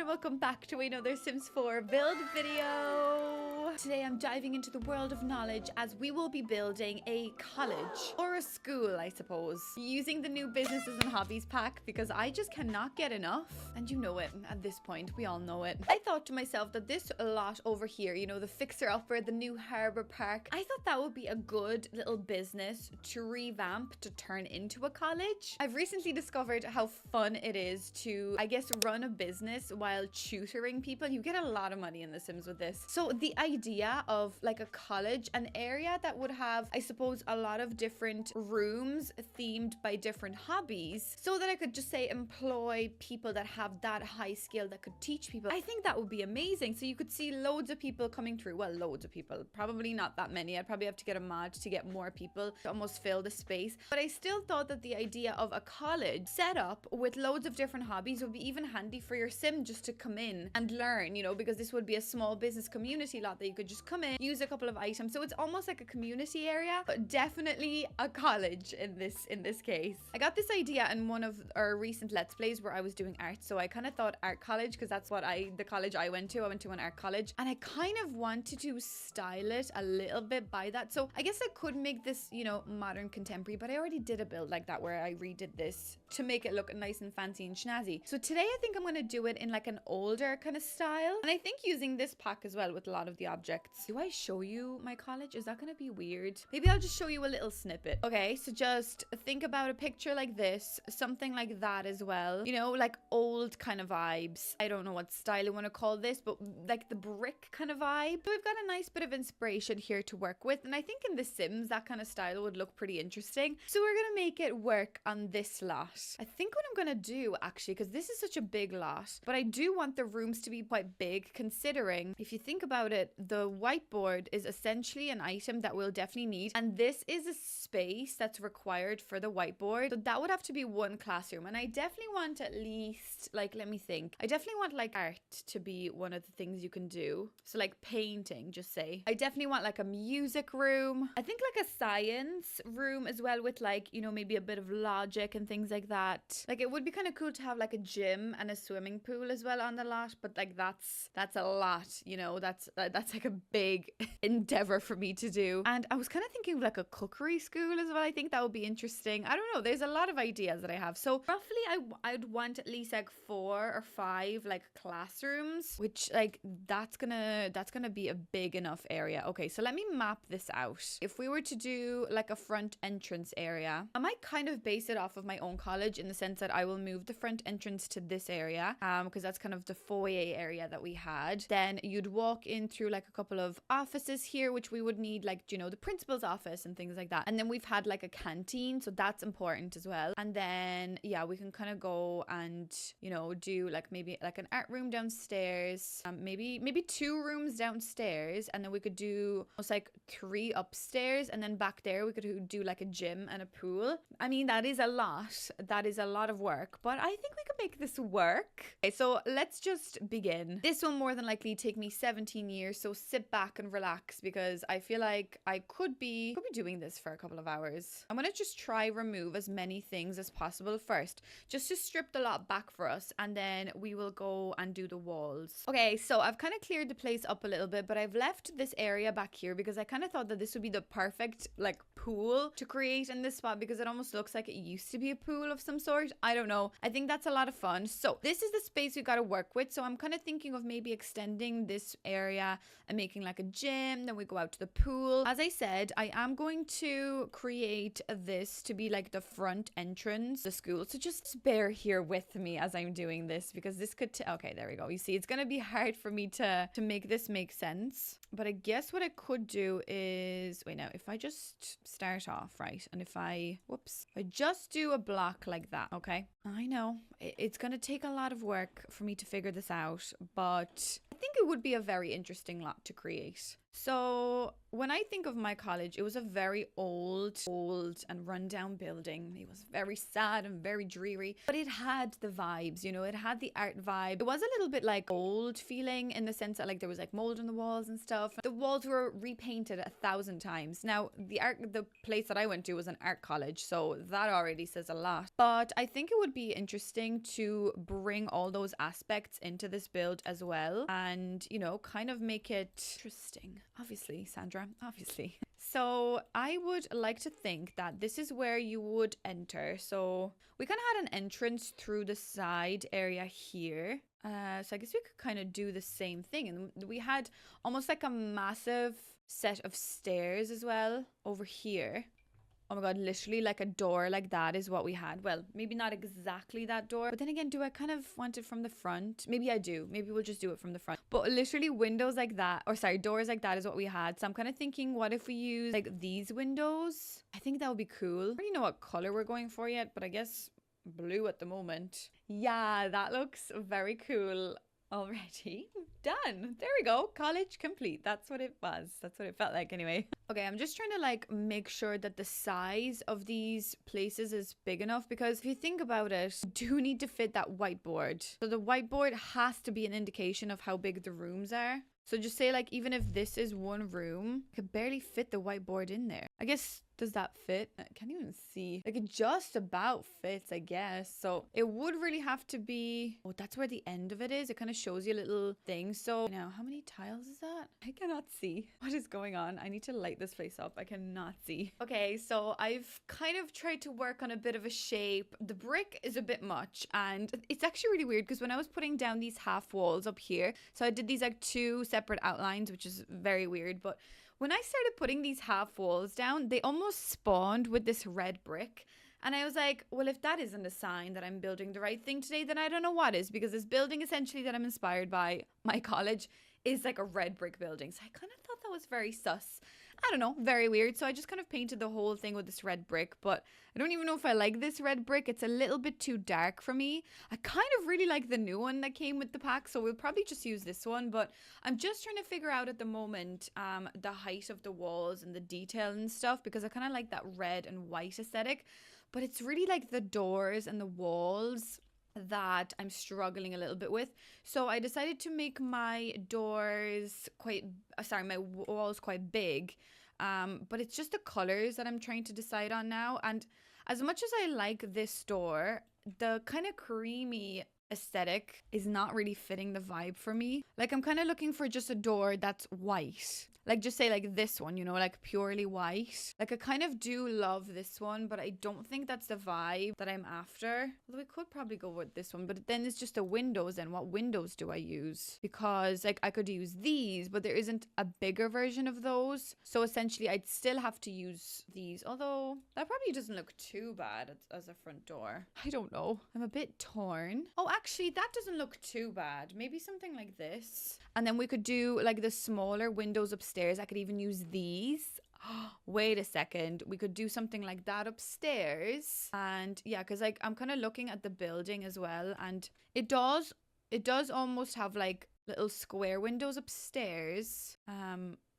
welcome back to another Sims 4 build video. Today I'm diving into the world of knowledge as we will be building a college or a school, I suppose, using the new Businesses and Hobbies pack because I just cannot get enough. And you know it at this point, we all know it. I thought to myself that this lot over here, you know, the fixer-upper, the new harbour park, I thought that would be a good little business to revamp to turn into a college. I've recently discovered how fun it is to, I guess, run a business while tutoring people. You get a lot of money in The Sims with this. So the idea of like a college, an area that would have, I suppose, a lot of different rooms themed by different hobbies so that I could just say employ people that have that high skill that could teach people. I think that would be amazing. So you could see loads of people coming through. Well, loads of people, probably not that many. I'd probably have to get a mod to get more people to almost fill the space. But I still thought that the idea of a college set up with loads of different hobbies would be even handy for your sim just to come in and learn, you know, because this would be a small business community lot that you could just come in, use a couple of items. So it's almost like a community area, but definitely a college in this case. I got this idea in one of our recent Let's Plays where I was doing art. So I kind of thought art college because that's what the college I went to. I went to an art college and I kind of wanted to style it a little bit by that. So I guess I could make this, you know, modern contemporary, but I already did a build like that where I redid this to make it look nice and fancy and snazzy. So today I think I'm going to do it in like an older kind of style. And I think using this pack as well with a lot of the objects. Do I show you my college? Is that going to be weird? Maybe I'll just show you a little snippet. Okay, so just think about a picture like this, something like that as well. You know, like old kind of vibes. I don't know what style I want to call this, but like the brick kind of vibe. So we've got a nice bit of inspiration here to work with. And I think in The Sims, that kind of style would look pretty interesting. So we're going to make it work on this lot. I think what I'm going to do actually, because this is such a big lot, but I do want the rooms to be quite big considering if you think about it, the whiteboard is essentially an item that we'll definitely need. And this is a space that's required for the whiteboard. So that would have to be one classroom. And I definitely want at least, like, let me think. I definitely want like art to be one of the things you can do. So like painting, just say. I definitely want like a music room. I think like a science room as well with like, you know, maybe a bit of logic and things like that. Like it would be kind of cool to have like a gym and a swimming pool as well on the lot, but like that's a lot, you know, that's like a big endeavor for me to do. And I was kind of thinking of like a cookery school as well. I think that would be interesting. I don't know, there's a lot of ideas that I have. So roughly I'd want at least like 4 or 5 like classrooms, which like that's gonna be a big enough area. Okay, so let me map this out. If we were to do like a front entrance area, I might kind of base it off of my own college in the sense that I will move the front entrance to this area because that's kind of the foyer area that we had. Then you'd walk in through like a couple of offices here, which we would need like, you know, the principal's office and things like that. And then we've had like a canteen, so that's important as well. And then yeah, we can kind of go and, you know, do like maybe like an art room downstairs, maybe 2 rooms downstairs, and then we could do almost like 3 upstairs, and then back there we could do like a gym and a pool. I mean, that is a lot. That is a lot of work, but I think we could make this work. Okay, so let's just begin. This will more than likely take me 17 years, so sit back and relax because I feel like I could be doing this for a couple of hours. I'm gonna just try remove as many things as possible first, just to strip the lot back for us, and then we will go and do the walls. Okay, so I've kind of cleared the place up a little bit, but I've left this area back here because I kind of thought that this would be the perfect like pool to create in this spot because it almost looks like it used to be a pool of some sort. I don't know. I think that's a lot of fun. So this is the space we got to work with. So I'm kind of thinking of maybe extending this area and making like a gym. Then we go out to the pool. As I said, I am going to create this to be like the front entrance, the school. So just bear here with me as I'm doing this because this could, okay, there we go. You see, it's going to be hard for me to make this make sense. But I guess what I could do is, wait now, if I just start off, right? And if I just do a block like that, okay? I know it's going to take a lot of work for me to figure this out, but I think it would be a very interesting lot to create. So when I think of my college, it was a very old and rundown building. It was very sad and very dreary, but it had the vibes, you know, it had the art vibe. It was a little bit like old feeling in the sense that like there was like mold on the walls and stuff. The walls were repainted 1,000 times. Now the place that I went to was an art college, so that already says a lot. But I think it would be interesting to bring all those aspects into this build as well, and you know, kind of make it interesting. Obviously, Sandra, obviously. So I would like to think that this is where you would enter. So we kind of had an entrance through the side area here. So I guess we could kind of do the same thing. And we had almost like a massive set of stairs as well over here. Oh my god, literally like a door like that is what we had. Well, maybe not exactly that door, but then again, do I kind of want it from the front? Maybe I do. Maybe we'll just do it from the front. But literally windows like that, or sorry, doors like that is what we had. So I'm kind of thinking, what if we use like these windows? I think that would be cool. I don't really know what color we're going for yet, but I guess blue at the moment. Yeah, that looks very cool. Already done. There we go. College complete. That's what it was. That's what it felt like anyway. Okay, I'm just trying to like make sure that the size of these places is big enough, because if you think about it, you do need to fit that whiteboard. So the whiteboard has to be an indication of how big the rooms are. So just say like, even if this is one room, I could barely fit the whiteboard in there. I guess, does that fit? I can't even see. Like, it just about fits, I guess. So it would really have to be, oh, that's where the end of it is. It kind of shows you a little thing. So now, how many tiles is that? I cannot see. What is going on? I need to light this place up. I cannot see. Okay, so I've kind of tried to work on a bit of a shape. The brick is a bit much, and it's actually really weird because when I was putting down these half walls up here, so I did these like two separate outlines, which is very weird, but when I started putting these half walls down, they almost spawned with this red brick. And I was like, well, if that isn't a sign that I'm building the right thing today, then I don't know what is, because this building essentially that I'm inspired by, my college, is like a red brick building. So I kind of thought that was very sus. I don't know, very weird. So I just kind of painted the whole thing with this red brick, but I don't even know if I like this red brick. It's a little bit too dark for me. I kind of really like the new one that came with the pack, so we'll probably just use this one, but I'm just trying to figure out at the moment the height of the walls and the detail and stuff, because I kind of like that red and white aesthetic, but it's really like the doors and the walls that I'm struggling a little bit with. So I decided to make my doors my walls quite big. But it's just the colors that I'm trying to decide on now. And as much as I like this door, the kind of creamy aesthetic is not really fitting the vibe for me. Like, I'm kind of looking for just a door that's white. Like, just say like this one, you know, like purely white. Like, I kind of do love this one, but I don't think that's the vibe that I'm after. Although we could probably go with this one, but then it's just the windows. And what windows do I use? Because like I could use these, but there isn't a bigger version of those. So essentially I'd still have to use these, although that probably doesn't look too bad as a front door. I don't know. I'm a bit torn. Oh, actually that doesn't look too bad. Maybe something like this. And then we could do like the smaller windows upstairs. I could even use these. Wait a second, we could do something like that upstairs. And yeah, because like I'm kind of looking at the building as well, and it does almost have like little square windows upstairs.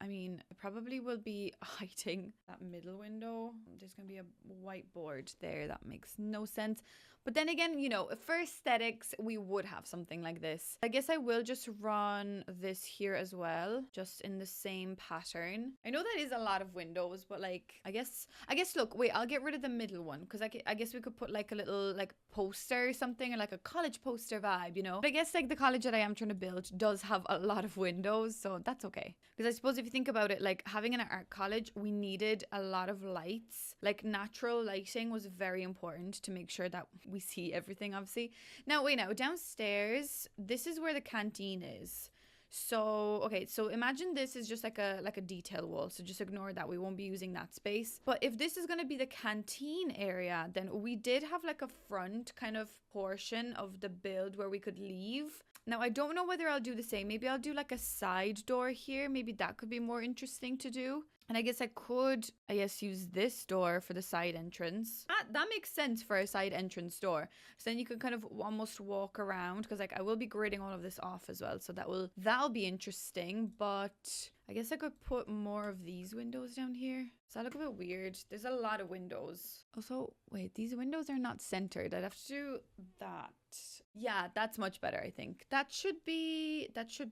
I mean, I probably will be hiding that middle window. There's gonna be a whiteboard there. That makes no sense. But then again, you know, for aesthetics, we would have something like this. I guess I will just run this here as well, just in the same pattern. I know that is a lot of windows, but like, I guess, look, wait, I'll get rid of the middle one, because I guess we could put like a little like poster or something, or like a college poster vibe, you know? But I guess like the college that I am trying to build does have a lot of windows, so that's okay. Because I suppose if you think about it, like having an art college, we needed a lot of lights. Like natural lighting was very important to make sure that we see everything, obviously. Now, wait, now downstairs, this is where the canteen is. So, okay, so imagine this is just like a detail wall. So just ignore that. We won't be using that space. But if this is going to be the canteen area, then we did have like a front kind of portion of the build where we could leave. Now, I don't know whether I'll do the same. Maybe I'll do like a side door here. Maybe that could be more interesting to do. And I guess I could, use this door for the side entrance. That makes sense for a side entrance door. So then you could kind of almost walk around, because like I will be gridding all of this off as well. So that'll be interesting. But I guess I could put more of these windows down here. Does that look a bit weird? There's a lot of windows. Also, wait, these windows are not centered. I'd have to do that. Yeah, that's much better, I think. That should be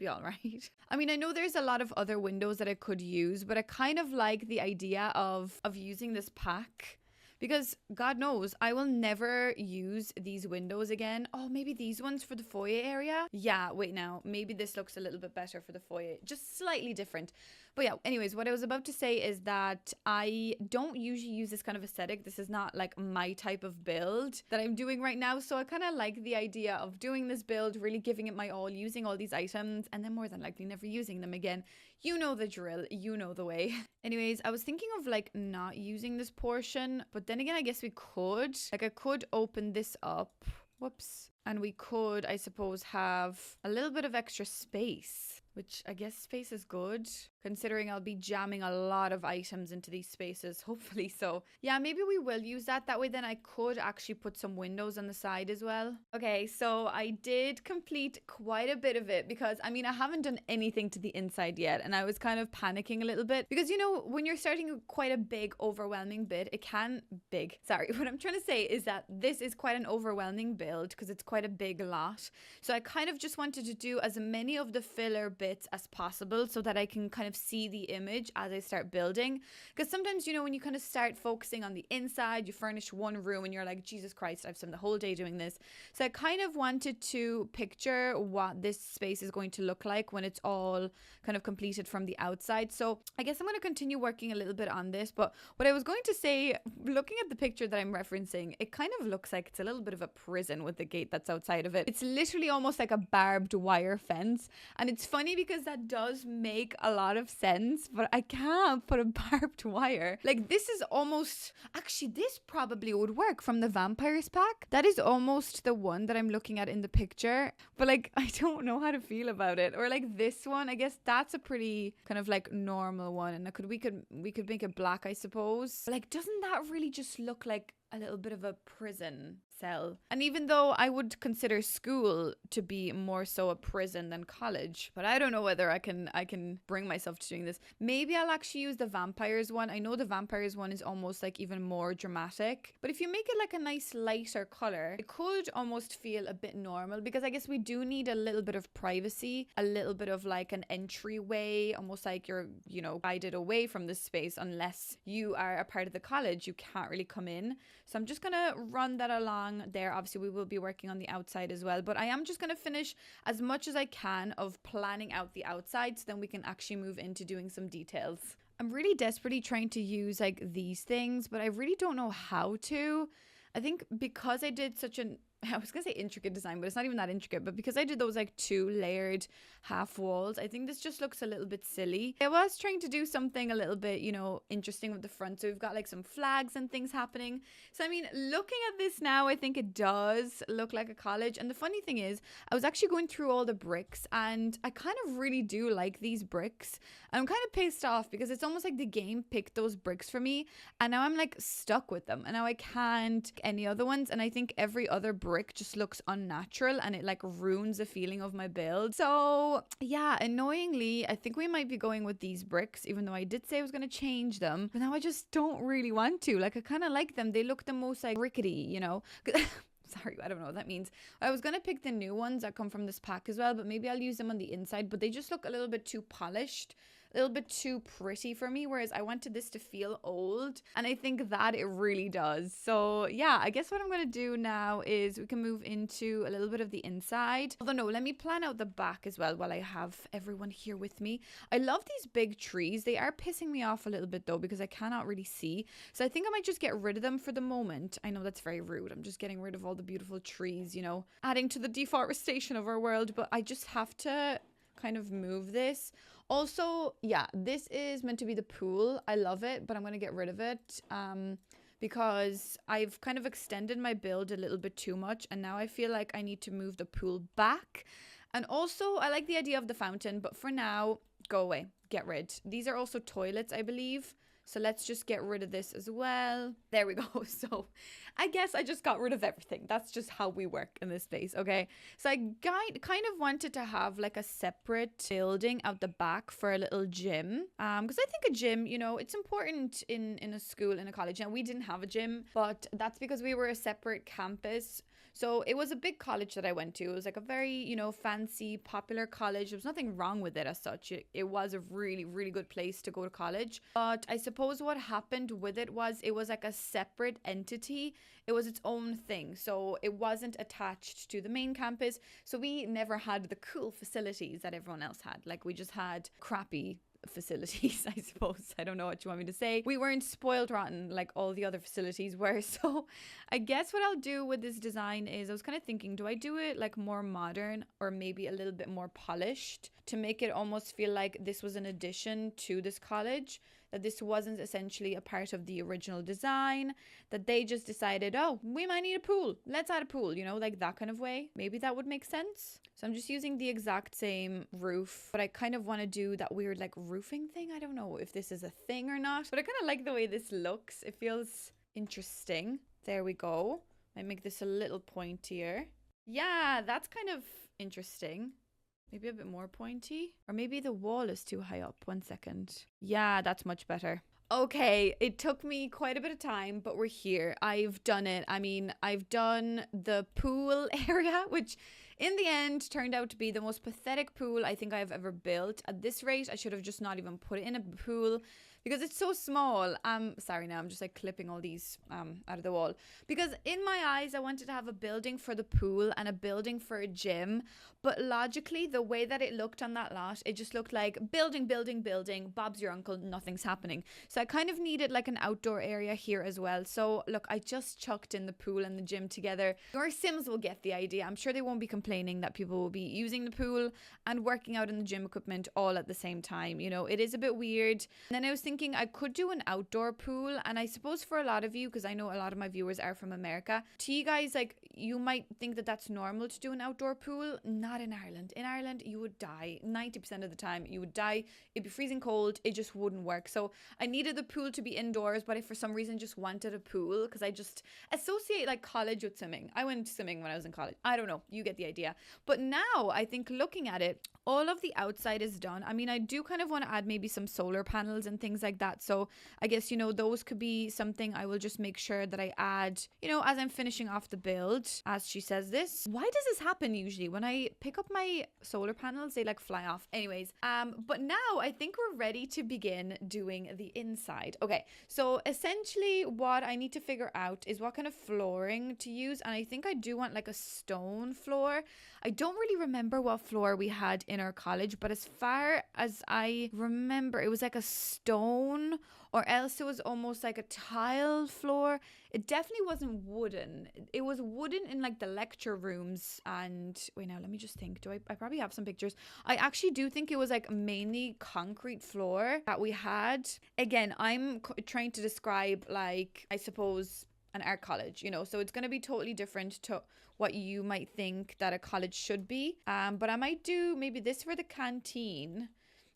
all right. I mean, I know there's a lot of other windows that I could use, but I kind of like the idea of using this pack. Because God knows, I will never use these windows again. Oh, maybe these ones for the foyer area? Yeah, wait now. Maybe this looks a little bit better for the foyer. Just slightly different. But yeah, anyways, what I was about to say is that I don't usually use this kind of aesthetic. This is not like my type of build that I'm doing right now. So I kind of like the idea of doing this build, really giving it my all, using all these items, and then more than likely never using them again. You know the drill. You know the way. Anyways, I was thinking of like not using this portion, but then again, I guess we could. Like I could open this up. Whoops. And we could, I suppose, have a little bit of extra space, which I guess space is good, considering I'll be jamming a lot of items into these spaces, hopefully. So yeah, maybe we will use that. That way then I could actually put some windows on the side as well. Okay, so I did complete quite a bit of it because, I mean, I haven't done anything to the inside yet. And I was kind of panicking a little bit because, you know, when you're starting quite a big, overwhelming bit, what I'm trying to say is that this is quite an overwhelming build because it's quite a big lot. So I kind of just wanted to do as many of the filler bits as possible so that I can kind of see the image as I start building. Because sometimes, you know, when you kind of start focusing on the inside, you furnish one room and you're like, Jesus Christ, I've spent the whole day doing this. So I kind of wanted to picture what this space is going to look like when it's all kind of completed from the outside. So I guess I'm going to continue working a little bit on this. But what I was going to say, looking at the picture that I'm referencing, it kind of looks like it's a little bit of a prison with the gate that's outside of it. It's literally almost like a barbed wire fence. And it's funny because that does make a lot of sense, but I can't put a barbed wire. Like this is almost, actually this probably would work from the vampires pack. That is almost the one that I'm looking at in the picture, but like I don't know how to feel about it. Or like this one, I guess that's a pretty kind of like normal one, and we could make it black, I suppose. But like, doesn't that really just look like a little bit of a prison cell? And even though I would consider school to be more so a prison than college, but I don't know whether I can bring myself to doing this. Maybe I'll actually use the vampires one. I know the vampires one is almost like even more dramatic, but if you make it like a nice lighter color, it could almost feel a bit normal, because I guess we do need a little bit of privacy, a little bit of like an entryway, almost like you're, you know, guided away from this space. Unless you are a part of the college, you can't really come in. So I'm just gonna run that along there. Obviously we will be working on the outside as well, but I am just gonna finish as much as I can of planning out the outside so then we can actually move into doing some details. I'm really desperately trying to use like these things, but I really don't know how to. I think because I did such an, I was going to say intricate design, but it's not even that intricate. But because I did those like 2 layered half walls, I think this just looks a little bit silly. I was trying to do something a little bit, you know, interesting with the front. So we've got like some flags and things happening. So, I mean, looking at this now, I think it does look like a college. And the funny thing is, I was actually going through all the bricks and I kind of really do like these bricks. I'm kind of pissed off because it's almost like the game picked those bricks for me. And now I'm like stuck with them. And now I can't any other ones. And I think every other brick just looks unnatural and it like ruins the feeling of my build. So yeah, annoyingly, I think we might be going with these bricks, even though I did say I was going to change them, but now I just don't really want to. Like I kind of like them. They look the most like rickety, you know. Sorry, I don't know what that means. I was going to pick the new ones that come from this pack as well, but maybe I'll use them on the inside, but they just look a little bit too polished, a little bit too pretty for me, whereas I wanted this to feel old, and I think that it really does. So yeah, I guess what I'm going to do now is we can move into a little bit of the inside. Although no, let me plan out the back as well while I have everyone here with me. I love these big trees. They are pissing me off a little bit though, because I cannot really see. So I think I might just get rid of them for the moment. I know that's very rude. I'm just getting rid of all the beautiful trees, you know, adding to the deforestation of our world, but I just have to kind of move this. Also, yeah, this is meant to be the pool. I love it, but I'm going to get rid of it because I've kind of extended my build a little bit too much. And now I feel like I need to move the pool back. And also, I like the idea of the fountain, but for now, go away. Get rid. These are also toilets, I believe. So let's just get rid of this as well. There we go. So I guess I just got rid of everything. That's just how we work in this place, okay? So I kind of wanted to have like a separate building out the back for a little gym. Because I think a gym, you know, it's important in a school, in a college. Now, we didn't have a gym, but that's because we were a separate campus. So it was a big college that I went to. It was like a very, you know, fancy, popular college. There was nothing wrong with it as such. It was a really, really good place to go to college. But I suppose what happened with it was like a separate entity. It was its own thing. So it wasn't attached to the main campus. So we never had the cool facilities that everyone else had. Like, we just had crappy facilities, I suppose. I don't know what you want me to say. We weren't spoiled rotten like all the other facilities were. So I guess what I'll do with this design is, I was kind of thinking, do I do it like more modern or maybe a little bit more polished to make it almost feel like this was an addition to this college, that this wasn't essentially a part of the original design, that they just decided, oh, we might need a pool, let's add a pool, you know, like that kind of way. Maybe that would make sense. So I'm just using the exact same roof, but I kind of want to do that weird like roofing thing. I don't know if this is a thing or not, but I kind of like the way this looks. It feels interesting. There we go. I make this a little pointier. Yeah, that's kind of interesting. Maybe a bit more pointy. Or maybe the wall is too high up. 1 second. Yeah, that's much better. Okay, it took me quite a bit of time, but we're here. I've done it. I mean, I've done the pool area, which in the end turned out to be the most pathetic pool I think I've ever built. At this rate, I should have just not even put it in a pool, because it's so small. Sorry, now I'm just like clipping all these out of the wall, because in my eyes I wanted to have a building for the pool and a building for a gym, but logically the way that it looked on that lot, it just looked like building, Bob's your uncle, nothing's happening. So I kind of needed like an outdoor area here as well. So look, I just chucked in the pool and the gym together. Your Sims will get the idea. I'm sure they won't be complaining that people will be using the pool and working out in the gym equipment all at the same time. You know, it is a bit weird. And then I was thinking I could do an outdoor pool, and I suppose for a lot of you, because I know a lot of my viewers are from America, to you guys, like, you might think that that's normal to do an outdoor pool. Not in Ireland. In Ireland, you would die. 90% of the time, you would die. It'd be freezing cold. It just wouldn't work. So I needed the pool to be indoors, but I for some reason just wanted a pool, because I just associate like college with swimming. I went swimming when I was in college. I don't know. You get the idea. But now I think looking at it, all of the outside is done. I mean, I do kind of want to add maybe some solar panels and things like that. So I guess, you know, those could be something I will just make sure that I add, you know, as I'm finishing off the build. As she says this, why does this happen usually? When I pick up my solar panels, they like fly off. Anyways, but now I think we're ready to begin doing the inside. Okay, so essentially what I need to figure out is what kind of flooring to use. And I think I do want like a stone floor. I don't really remember what floor we had in our college, but as far as I remember, it was like a stone, or else it was almost like a tile floor. It definitely wasn't wooden. It was wooden in like the lecture rooms. And wait, now let me just think. I probably have some pictures. I actually do think it was like mainly concrete floor that we had. Again, I'm trying to describe, like, I suppose, an art college, you know, so it's going to be totally different to what you might think that a college should be. But I might do maybe this for the canteen.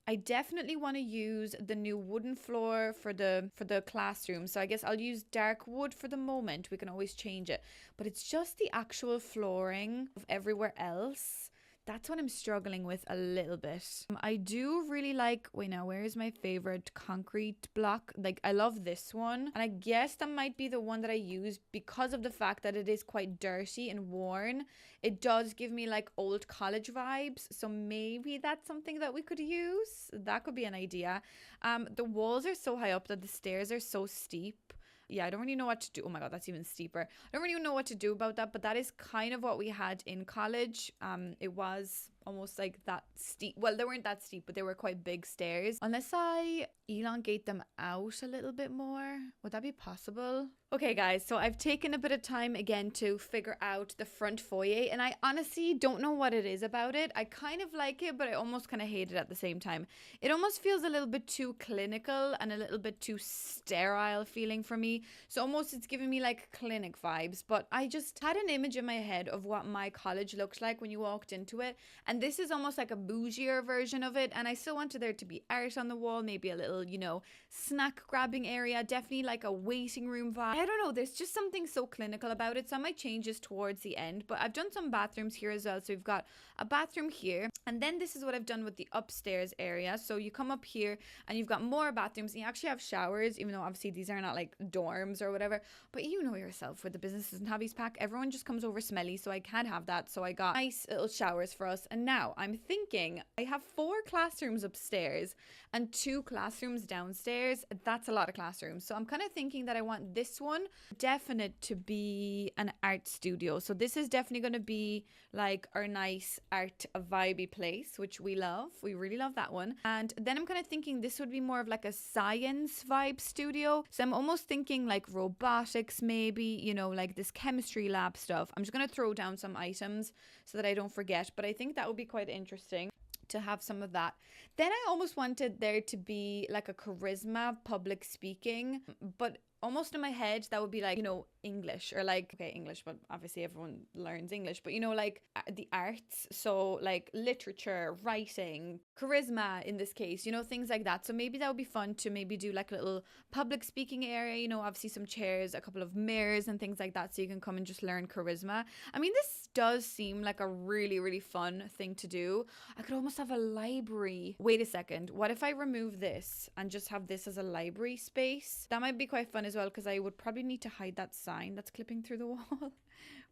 I definitely want to use the new wooden floor for the classroom. So I guess I'll use dark wood for the moment. We can always change it. But it's just the actual flooring of everywhere else. That's what I'm struggling with a little bit. I do really like, wait now, where is my favorite concrete block? Like, I love this one. And I guess that might be the one that I use because of the fact that it is quite dirty and worn. It does give me like old college vibes. So maybe that's something that we could use. That could be an idea. The walls are so high up that the stairs are so steep. Yeah, I don't really know what to do. Oh my God, that's even steeper. I don't really know what to do about that, but that is kind of what we had in college. It was almost like that steep. Well, they weren't that steep, but they were quite big stairs. Unless I elongate them out a little bit more, would that be possible? Okay guys, so I've taken a bit of time again to figure out the front foyer, and I honestly don't know what it is about it. I kind of like it, but I almost kind of hate it at the same time. It almost feels a little bit too clinical and a little bit too sterile feeling for me. So almost it's giving me like clinic vibes, but I just had an image in my head of what my college looked like when you walked into it. And this is almost like a bougier version of it. And I still wanted there to be art on the wall, maybe a little, you know, snack grabbing area, definitely like a waiting room vibe. I don't know, there's just something so clinical about it. So I might change this towards the end, but I've done some bathrooms here as well. So we've got a bathroom here, and then this is what I've done with the upstairs area. So you come up here and you've got more bathrooms, and you actually have showers, even though obviously these are not like dorms or whatever, but you know yourself with the Businesses and Hobbies pack, everyone just comes over smelly, so I can't have that. So I got nice little showers for us. And now I'm thinking I have 4 classrooms upstairs and 2 classrooms downstairs. That's a lot of classrooms. So I'm kind of thinking that I want this one definite to be an art studio. So this is definitely going to be like our nice art vibey place, which we love. We really love that one. And then I'm kind of thinking this would be more of like a science vibe studio. So I'm almost thinking like robotics, maybe, you know, like this chemistry lab stuff. I'm just going to throw down some items so that I don't forget, but I think that would be quite interesting to have some of that. Then I almost wanted there to be like a charisma public speaking, but almost in my head that would be like, you know, English, or like, okay, English, but obviously everyone learns English, but you know, like the arts, so like literature, writing, charisma in this case, you know, things like that. So maybe that would be fun to maybe do like a little public speaking area, you know, obviously some chairs, a couple of mirrors and things like that, so you can come and just learn charisma. I mean, this does seem like a really, really fun thing to do. I could almost have a library. Wait a second, what if I remove this and just have this as a library space? That might be quite fun as well, because I would probably need to hide that sign that's clipping through the wall.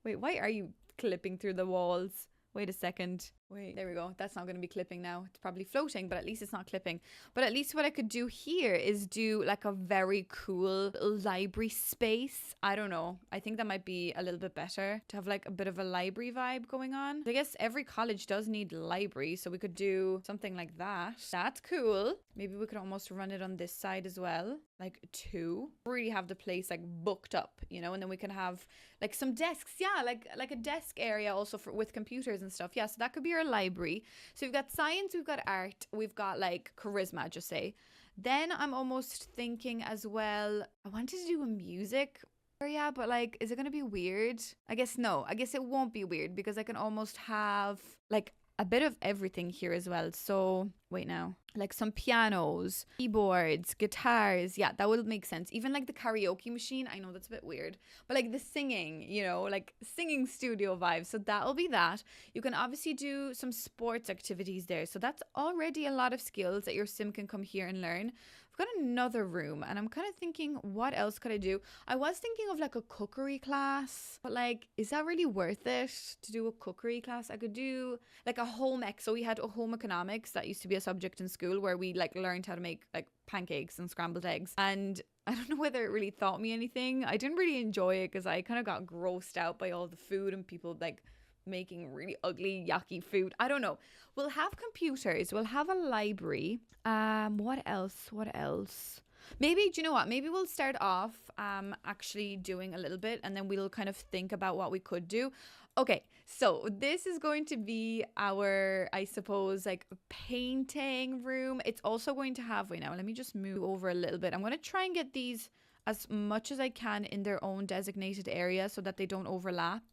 Wait, why are you clipping through the walls? Wait a second. Wait, there we go. That's not going to be clipping now. It's probably floating, but at least it's not clipping. But at least what I could do here is do like a very cool library space. I don't know. I think that might be a little bit better to have like a bit of a library vibe going on. I guess every college does need library, so we could do something like that. That's cool. Maybe we could almost run it on this side as well. Like 2. Really have the place like booked up, you know, and then we can have like some desks. Yeah, like a desk area also for with computers and stuff. Yeah, so that could be our library. So we've got science, we've got art, we've got like charisma, just say. Then I'm almost thinking as well, I wanted to do a music area, but like, is it gonna be weird? I guess no. I guess it won't be weird because I can almost have like a bit of everything here as well. So wait now, like some pianos, keyboards, guitars. Yeah, that would make sense. Even like the karaoke machine. I know that's a bit weird, but like the singing, you know, like singing studio vibes. So that'll be that. You can obviously do some sports activities there. So that's already a lot of skills that your sim can come here and learn. I've got another room and I'm kind of thinking, what else could I do? I was thinking of like a cookery class, but like, is that really worth it to do a cookery class? I could do like a home ec. So we had a home economics that used to be a subject in school where we like learned how to make like pancakes and scrambled eggs. And I don't know whether it really taught me anything. I didn't really enjoy it because I kind of got grossed out by all the food and people like making really ugly, yucky food. I don't know. We'll have computers. We'll have a library. What else? Maybe, do you know what? Maybe we'll start off actually doing a little bit and then we'll kind of think about what we could do. Okay, so this is going to be our, I suppose, like painting room. It's also going to have, wait now, let me just move over a little bit. I'm going to try and get these as much as I can in their own designated area so that they don't overlap.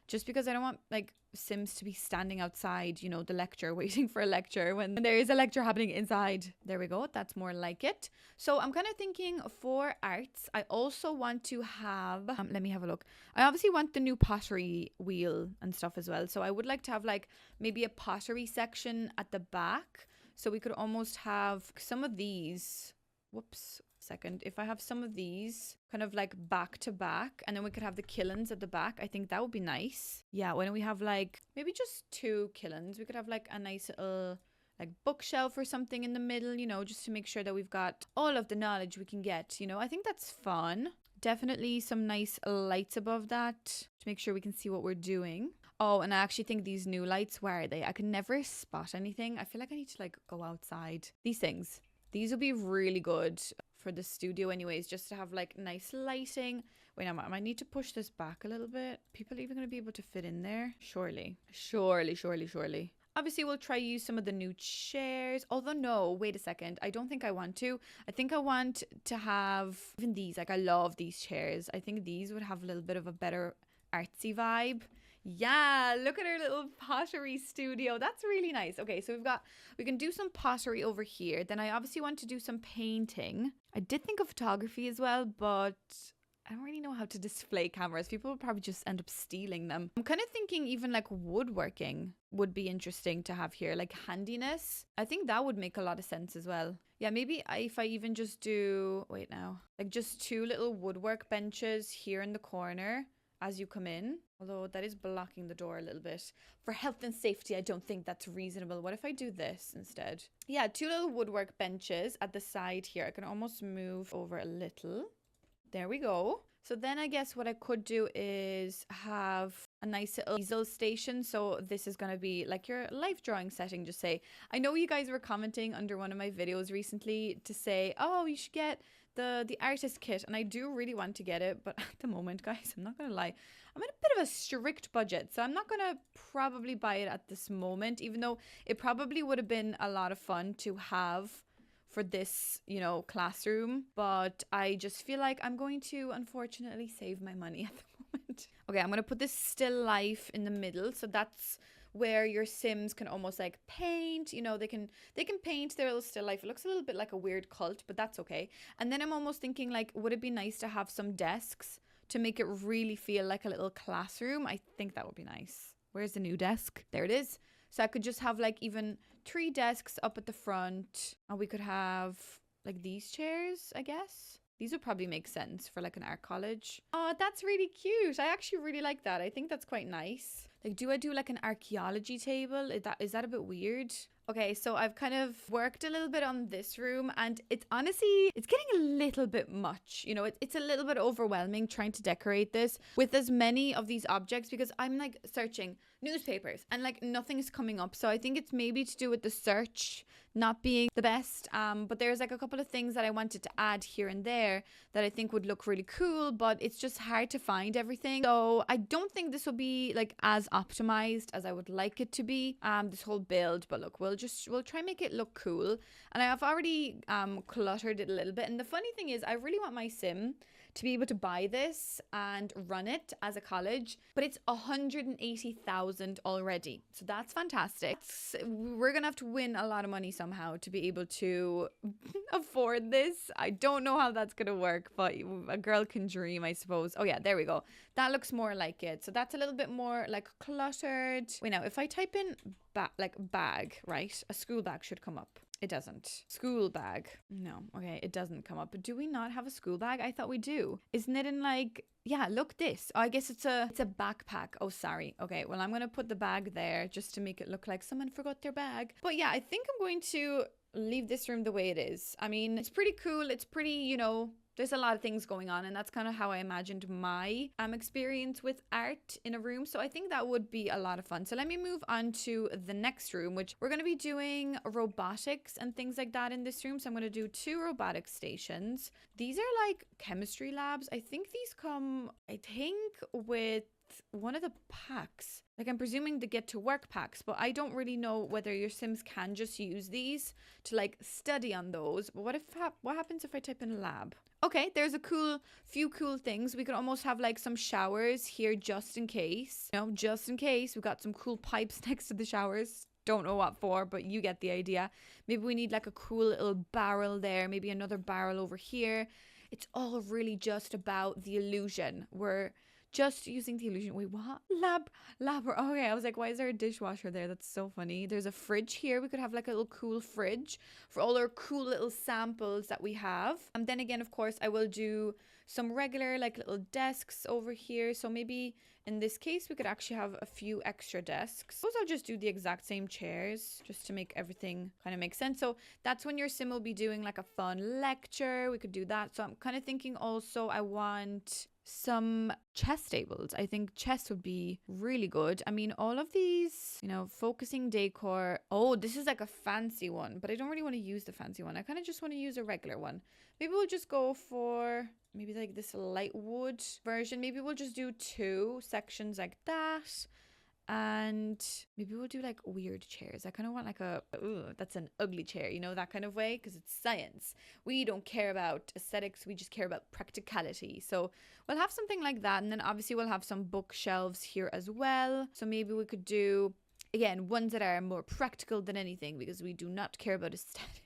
Just because I don't want like Sims to be standing outside, you know, the lecture, waiting for a lecture when there is a lecture happening inside. There we go. That's more like it. So I'm kind of thinking for arts, I also want to have, let me have a look. I obviously want the new pottery wheel and stuff as well. So I would like to have like maybe a pottery section at the back. So we could almost have some of these. Whoops. Second, if I have some of these kind of like back to back and then we could have the killens at the back, I think that would be nice. Yeah, why don't we have like maybe just 2 killens? We could have like a nice little like bookshelf or something in the middle, you know, just to make sure that we've got all of the knowledge we can get, you know. I think that's fun. Definitely some nice lights above that to make sure we can see what we're doing. Oh, and I actually think these new lights, where are they? I can never spot anything. I feel like I need to like go outside. These things. These would be really good for the studio anyways, just to have like nice lighting. Wait, I might need to push this back a little bit. People even going to be able to fit in there? Surely. Obviously, we'll try use some of the new chairs. Although, no, wait a second. I don't think I want to. I think I want to have even these. Like, I love these chairs. I think these would have a little bit of a better artsy vibe. Yeah, look at our little pottery studio. That's really nice. Okay, so we can do some pottery over here. Then I obviously want to do some painting. I did think of photography as well, but I don't really know how to display cameras. People would probably just end up stealing them. I'm kind of thinking even like woodworking would be interesting to have here, like handiness. I think that would make a lot of sense as well. Yeah, maybe if I even just do, wait now, like just 2 little woodwork benches here in the corner as you come in. Although that is blocking the door a little bit. For health and safety, I don't think that's reasonable. What if I do this instead? Yeah, 2 little woodwork benches at the side here. I can almost move over a little. There we go. So then I guess what I could do is have a nice little easel station. So this is going to be like your life drawing setting. Just say, I know you guys were commenting under one of my videos recently to say, oh, you should get the artist kit. And I do really want to get it. But at the moment, guys, I'm not going to lie, I'm in a bit of a strict budget. So I'm not going to probably buy it at this moment, even though it probably would have been a lot of fun to have for this, you know, classroom, but I just feel like I'm going to unfortunately save my money at the moment. Okay, I'm going to put this still life in the middle, so that's where your Sims can almost like paint, you know, they can paint their little still life. It looks a little bit like a weird cult, but that's okay. And then I'm almost thinking like, would it be nice to have some desks to make it really feel like a little classroom? I think that would be nice. Where's the new desk? There it is. So I could just have like even 3 desks up at the front, and we could have like these chairs, I guess. These would probably make sense for like an art college. Oh, that's really cute. I actually really like that. I think that's quite nice. Like, do I do like an archaeology table? Is that a bit weird? Okay, so I've kind of worked a little bit on this room, and it's honestly, it's getting a little bit much. You know, it's a little bit overwhelming trying to decorate this with as many of these objects, because I'm like searching newspapers and like nothing is coming up. So I think it's maybe to do with the search not being the best. But there's like a couple of things that I wanted to add here and there that I think would look really cool, but it's just hard to find everything. So I don't think this will be like as optimized as I would like it to be, this whole build. But look, we'll try and make it look cool. And I have already cluttered it a little bit. And the funny thing is, I really want my sim to be able to buy this and run it as a college, but it's 180,000 already. So that's fantastic. We're gonna have to win a lot of money somehow to be able to afford this. I don't know how that's gonna work, but a girl can dream, I suppose. Oh yeah, there we go. That looks more like it. So that's a little bit more like cluttered. Wait, now if I type in bag, right? A school bag should come up. It doesn't. School bag. No. Okay, it doesn't come up. But do we not have a school bag? I thought we do. Isn't it in like, yeah, look this. Oh, I guess it's a backpack. Oh, sorry. Okay, well, I'm going to put the bag there just to make it look like someone forgot their bag. But yeah, I think I'm going to leave this room the way it is. I mean, it's pretty cool. It's pretty, you know, there's a lot of things going on, and that's kind of how I imagined my experience with art in a room. So I think that would be a lot of fun. So let me move on to the next room, which we're going to be doing robotics and things like that in this room. So I'm going to do 2 robotic stations. These are like chemistry labs. I think these come, with one of the packs. Like, I'm presuming the get to work packs, but I don't really know whether your Sims can just use these to like study on those. But what happens if I type in lab? Okay, there's a few cool things. We could almost have like some showers here just in case. You know, just in case. We've got some cool pipes next to the showers. Don't know what for, but you get the idea. Maybe we need like a cool little barrel there. Maybe another barrel over here. It's all really just about the illusion. We're just using the illusion. Wait, what? Lab. Okay, I was like, why is there a dishwasher there? That's so funny. There's a fridge here. We could have like a little cool fridge for all our cool little samples that we have. And then again, of course, I will do some regular like little desks over here. So maybe in this case, we could actually have a few extra desks. Suppose I'll just do the exact same chairs just to make everything kind of make sense. So that's when your sim will be doing like a fun lecture. We could do that. So I'm kind of thinking also I want some chess tables. I think chess would be really good. I mean, all of these, you know, focusing decor. Oh, this is like a fancy one, but I don't really want to use the fancy one. I kind of just want to use a regular one. Maybe we'll just go for maybe like this light wood version. Maybe we'll just do 2 sections like that. And maybe we'll do like weird chairs. I kind of want like that's an ugly chair, you know, that kind of way, because it's science. We don't care about aesthetics, we just care about practicality. So we'll have something like that. And then obviously we'll have some bookshelves here as well. So maybe we could do, again, ones that are more practical than anything, because we do not care about aesthetic.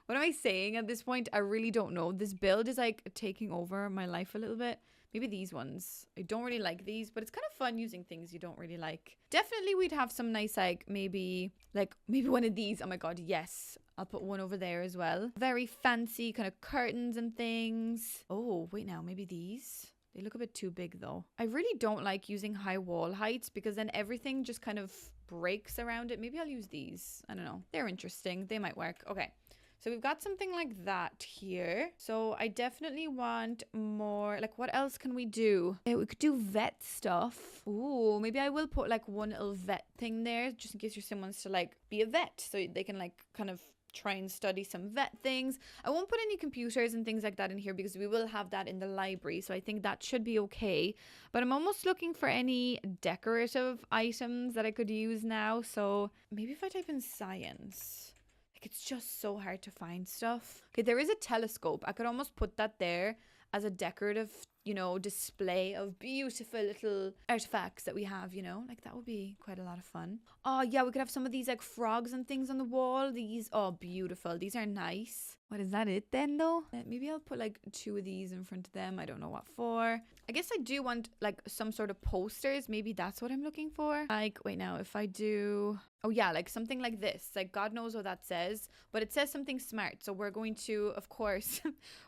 What am I saying at this point? I really don't know. This build is like taking over my life a little bit. Maybe these ones. I don't really like these, but it's kind of fun using things you don't really like. Definitely we'd have some nice, like maybe one of these. Oh my God, yes. I'll put one over there as well. Very fancy kind of curtains and things. Oh, wait now, maybe these. They look a bit too big though. I really don't like using high wall heights, because then everything just kind of breaks around it. Maybe I'll use these. I don't know. They're interesting. They might work. Okay. So we've got something like that here. So I definitely want more, like what else can we do? We could do vet stuff. Ooh, maybe I will put like one little vet thing there, just in case your son wants to like be a vet. So they can like kind of try and study some vet things. I won't put any computers and things like that in here, because we will have that in the library. So I think that should be okay. But I'm almost looking for any decorative items that I could use now. So maybe if I type in science. Like, it's just so hard to find stuff. Okay, there is a telescope. I could almost put that there as a decorative, you know, display of beautiful little artifacts that we have, you know. Like, that would be quite a lot of fun. Oh, yeah, we could have some of these, like, frogs and things on the wall. These, oh, beautiful. These are nice. What, is that it then, though? Maybe I'll put, like, 2 of these in front of them. I don't know what for. I guess I do want, like, some sort of posters. Maybe that's what I'm looking for. Like, wait now, if I do... Oh, yeah, like something like this. Like, God knows what that says. But it says something smart. So we're going to, of course,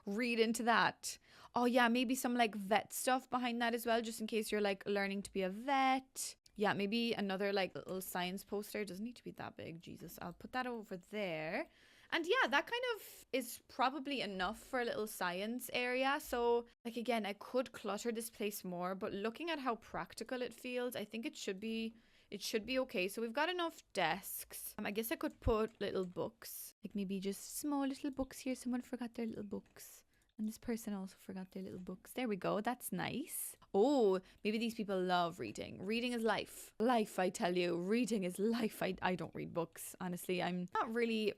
read into that. Oh, yeah, maybe some, like, vet stuff behind that as well, just in case you're, like, learning to be a vet. Yeah, maybe another, like, little science poster. Doesn't need to be that big. Jesus, I'll put that over there. And yeah, that kind of is probably enough for a little science area. So, like, again, I could clutter this place more, but looking at how practical it feels, I think it should be okay. So we've got enough desks. I guess I could put little books, like maybe just small little books here. Someone forgot their little books. And this person also forgot their little books. There we go. That's nice. Oh, maybe these people love reading. Reading is life. Life, I tell you. Reading is life. I don't read books, honestly. I'm not really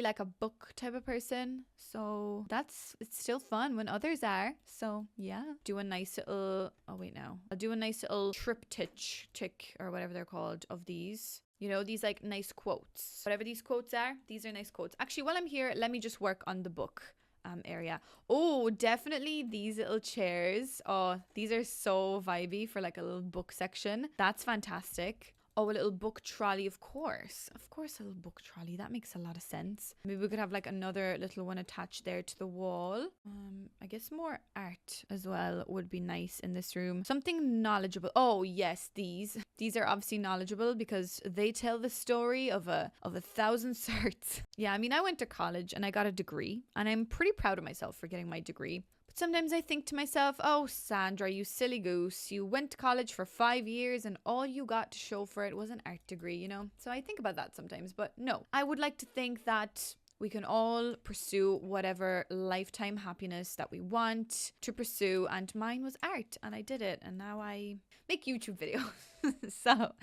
like a book type of person. So it's still fun when others are. So yeah. Do a nice little, oh wait now. I'll do a nice little triptych or whatever they're called of these. You know, these like nice quotes. Whatever these quotes are, these are nice quotes. Actually, while I'm here, let me just work on the book area. Oh, definitely these little chairs. Oh, these are so vibey for like a little book section. That's fantastic. Oh, a little book trolley, of course. Of course, a little book trolley. That makes a lot of sense. Maybe we could have like another little one attached there to the wall. I guess more art as well would be nice in this room. Something knowledgeable. Oh, yes, these. These are obviously knowledgeable because they tell the story of a thousand certs. Yeah, I mean, I went to college and I got a degree, and I'm pretty proud of myself for getting my degree. Sometimes I think to myself, oh, Sandra, you silly goose. You went to college for 5 years and all you got to show for it was an art degree, you know? So I think about that sometimes, but no. I would like to think that we can all pursue whatever lifetime happiness that we want to pursue. And mine was art, and I did it. And now I make YouTube videos. So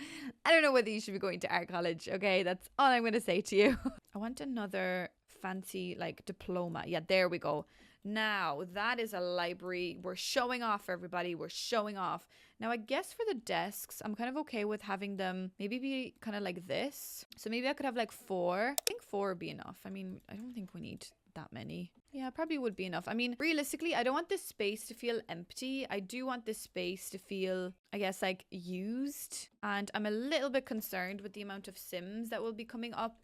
I don't know whether you should be going to art college. Okay, that's all I'm going to say to you. I want another fancy like diploma. Yeah, there we go. Now, that is a library. We're showing off, everybody. We're showing off. Now, I guess for the desks, I'm kind of okay with having them maybe be kind of like this. So maybe I could have like 4. I think 4 would be enough. I mean, I don't think we need that many. Yeah, probably would be enough. I mean, realistically, I don't want this space to feel empty. I do want this space to feel, I guess, like used. And I'm a little bit concerned with the amount of Sims that will be coming up,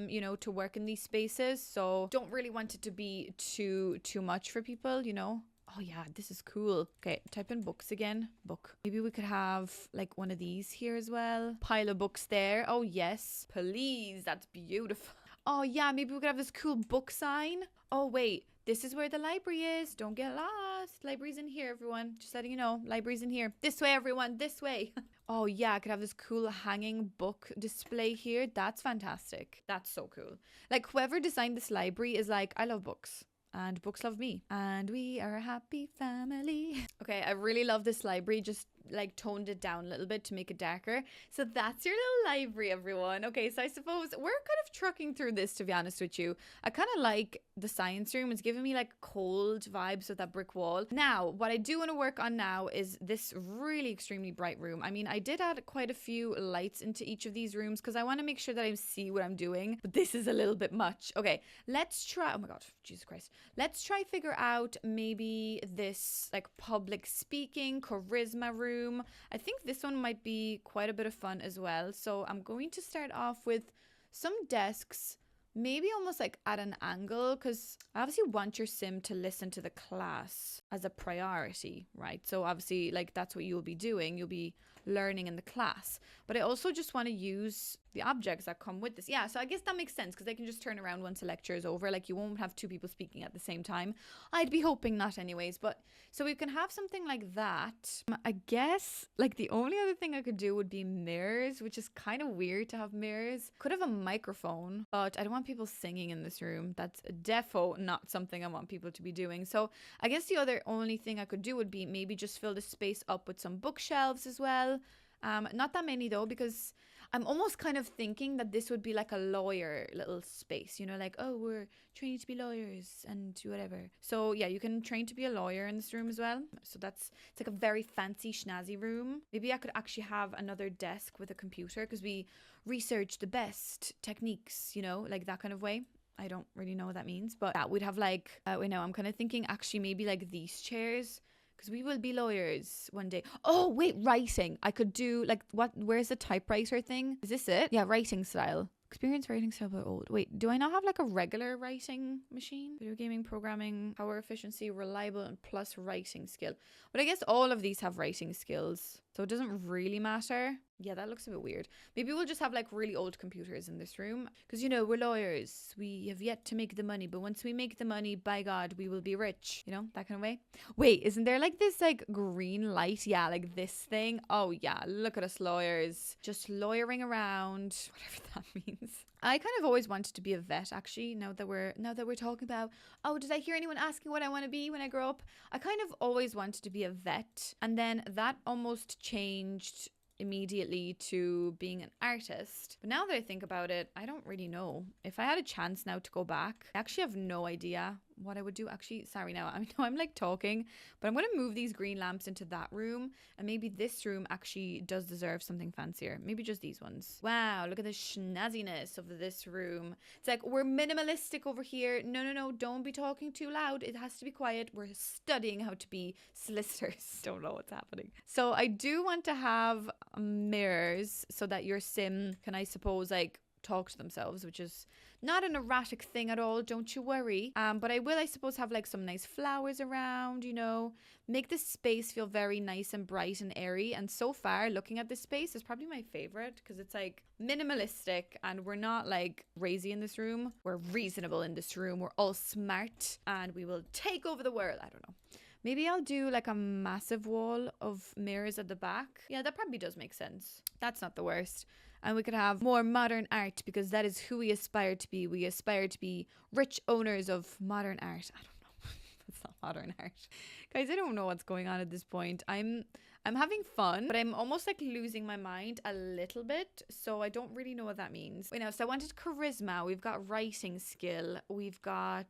you know, to work in these spaces. So don't really want it to be too much for people, you know. Oh yeah, this is cool. Okay, type in books again. Book. Maybe we could have like one of these here as well. Pile of books there. Oh yes, please. That's beautiful. Oh yeah, maybe we could have this cool book sign. Oh wait, this is where the library is. Don't get lost. Library's in here, everyone. Just letting you know, library's in here. This way, everyone, this way. Oh yeah, I could have this cool hanging book display here. That's fantastic. That's so cool. Like whoever designed this library is like, I love books. And books love me. And we are a happy family. Okay, I really love this library. Just like toned it down a little bit to make it darker. So that's your little library, everyone. Okay, so I suppose we're kind of trucking through this, to be honest with you. I kind of like the science room. It's giving me like cold vibes with that brick wall. Now, what I do want to work on now is this really extremely bright room. I mean, I did add quite a few lights into each of these rooms because I want to make sure that I see what I'm doing, but this is a little bit much. Okay, let's try. Oh my God, Jesus Christ. Let's try figure out maybe this like public speaking charisma room. I think this one might be quite a bit of fun as well. So I'm going to start off with some desks, maybe almost like at an angle, because I obviously want your sim to listen to the class as a priority, right? So obviously like that's what you'll be doing. You'll be learning in the class, but I also just want to use the objects that come with this. Yeah, so I guess that makes sense because they can just turn around once the lecture is over. Like you won't have two people speaking at the same time. I'd be hoping not anyways, but so we can have something like that. I guess like the only other thing I could do would be mirrors, which is kind of weird to have mirrors. Could have a microphone, but I don't want people singing in this room. That's defo not something I want people to be doing. So I guess the other only thing I could do would be maybe just fill the space up with some bookshelves as well. Not that many though, because I'm almost kind of thinking that this would be like a lawyer little space, you know, like, oh, we're training to be lawyers and do whatever. So yeah, you can train to be a lawyer in this room as well. So it's like a very fancy schnazzy room. Maybe I could actually have another desk with a computer because we research the best techniques, you know, like that kind of way. I don't really know what that means, but that we'd have like, wait, no, I'm kind of thinking actually maybe like these chairs, because we will be lawyers one day. Oh, wait, writing. I could do like where's the typewriter thing? Is this it? Yeah, writing style. Experience writing style but old. Wait, do I not have like a regular writing machine? Video gaming, programming, power efficiency, reliable, and plus writing skill. But I guess all of these have writing skills, so it doesn't really matter. Yeah, that looks a bit weird. Maybe we'll just have like really old computers in this room. Because, you know, we're lawyers. We have yet to make the money. But once we make the money, by God, we will be rich. You know, that kind of way. Wait, isn't there like this like green light? Yeah, like this thing. Oh, yeah. Look at us lawyers. Just lawyering around. Whatever that means. I kind of always wanted to be a vet, actually, now that we're talking about, oh, did I hear anyone asking what I want to be when I grow up? I kind of always wanted to be a vet. And then that almost changed immediately to being an artist. But now that I think about it, I don't really know. If I had a chance now to go back, I actually have no idea what I would do. Actually, sorry now, I know I'm like talking, but I'm going to move these green lamps into that room, and maybe this room actually does deserve something fancier. Maybe just these ones. Wow, look at the schnazziness of this room. It's like, we're minimalistic over here. No, don't be talking too loud. It has to be quiet. We're studying how to be solicitors. Don't know what's happening. So I do want to have mirrors so that your sim can, I suppose, like talk to themselves, which is not an erratic thing at all, don't you worry. But I will, I suppose, have like some nice flowers around, you know, make this space feel very nice and bright and airy. And so far, looking at this space is probably my favorite because it's like minimalistic and we're not like crazy in this room. We're reasonable in this room. We're all smart and we will take over the world. I don't know. Maybe I'll do like a massive wall of mirrors at the back. Yeah, that probably does make sense. That's not the worst. And we could have more modern art because that is who we aspire to be. We aspire to be rich owners of modern art. I don't know. That's not modern art. Guys, I don't know what's going on at this point. I'm having fun, but I'm almost like losing my mind a little bit. So I don't really know what that means. Wait, now, so I wanted charisma. We've got writing skill. We've got,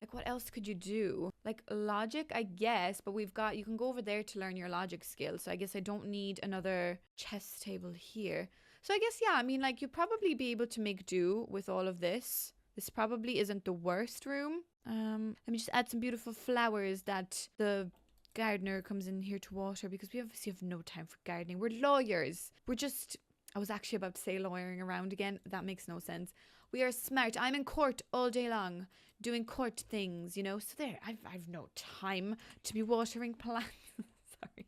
like, what else could you do? Like logic, I guess, but we've got, you can go over there to learn your logic skill. So I guess I don't need another chess table here. So I guess, yeah, I mean, like, you'd probably be able to make do with all of this. This probably isn't the worst room. Let me just add some beautiful flowers that the gardener comes in here to water because we obviously have no time for gardening. We're lawyers. We're just, I was actually about to say lawyering around again. That makes no sense. We are smart. I'm in court all day long doing court things, you know. So there, I've no time to be watering plants. Sorry.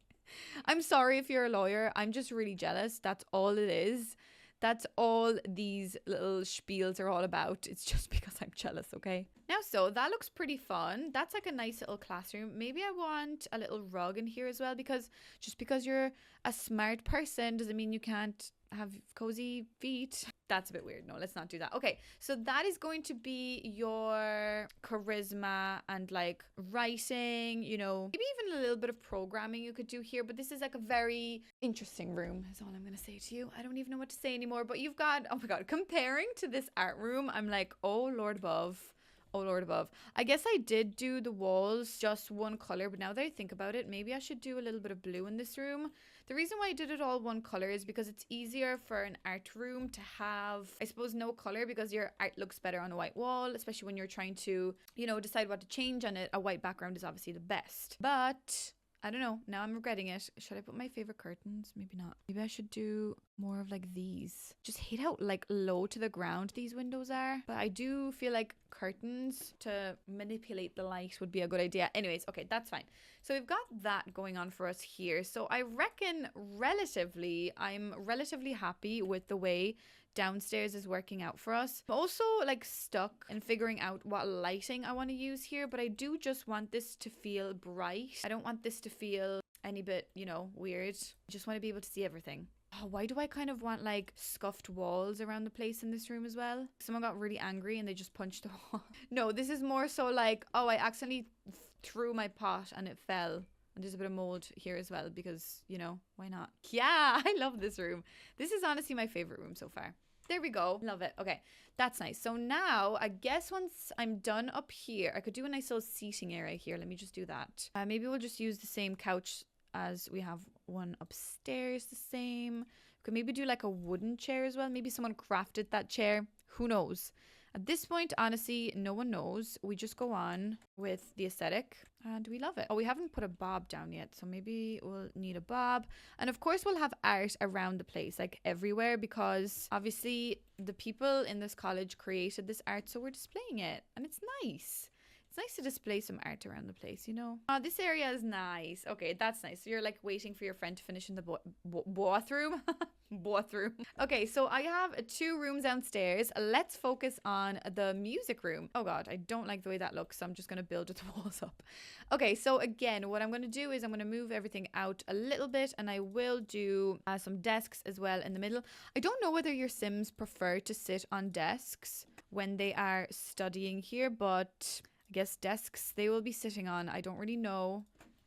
I'm sorry if you're a lawyer. I'm just really jealous. That's all it is. That's all these little spiels are all about. It's just because I'm jealous, okay? Now, so that looks pretty fun. That's like a nice little classroom. Maybe I want a little rug in here as well because just because you're a smart person doesn't mean you can't have cozy feet. That's a bit weird. No, let's not do that. Okay, so that is going to be your charisma and like writing, you know, maybe even a little bit of programming you could do here. But this is like a very interesting room, is all I'm going to say to you. I don't even know what to say anymore. But you've got, oh my God, comparing to this art room, I'm like, oh Lord above. Oh Lord above. I guess I did do the walls just one color, but now that I think about it, maybe I should do a little bit of blue in this room. The reason why I did it all one color is because it's easier for an art room to have, I suppose, no color, because your art looks better on a white wall, especially when you're trying to, you know, decide what to change on it. A white background is obviously the best. But I don't know. Now I'm regretting it. Should I put my favorite curtains? Maybe not. Maybe I should do more of like these. Just hate how like low to the ground these windows are. But I do feel like curtains to manipulate the light would be a good idea. Anyways, okay, that's fine. So we've got that going on for us here. So I reckon I'm relatively happy with the way downstairs is working out for us. I'm also like stuck in figuring out what lighting I want to use here, but I do just want this to feel bright. I don't want this to feel any bit, you know, weird. I just want to be able to see everything. Oh, why do I kind of want like scuffed walls around the place in this room as well? Someone got really angry and they just punched the wall. No, this is more so like, oh, I accidentally threw my pot and it fell. And there's a bit of mold here as well because, you know, why not? Yeah, I love this room. This is honestly my favorite room so far. There we go. Love it. Okay, that's nice. So now, I guess once I'm done up here, I could do a nice little seating area here. Let me just do that. Maybe we'll just use the same couch as we have one upstairs, the same. We could maybe do like a wooden chair as well. Maybe someone crafted that chair. Who knows? At this point, honestly, no one knows. We just go on with the aesthetic and we love it. Oh, we haven't put a bob down yet, so maybe we'll need a bob. And of course, we'll have art around the place, like everywhere, because obviously the people in this college created this art, so we're displaying it and it's nice. It's nice to display some art around the place, you know? Oh, this area is nice. Okay, that's nice. So you're like waiting for your friend to finish in the bathroom. Bathroom. Okay, so I have 2 rooms downstairs. Let's focus on the music room. Oh God, I don't like the way that looks, so I'm just going to build with the walls up. Okay, so again, what I'm going to do is I'm going to move everything out a little bit, and I will do some desks as well in the middle. I don't know whether your Sims prefer to sit on desks when they are studying here, but I guess desks they will be sitting on. I don't really know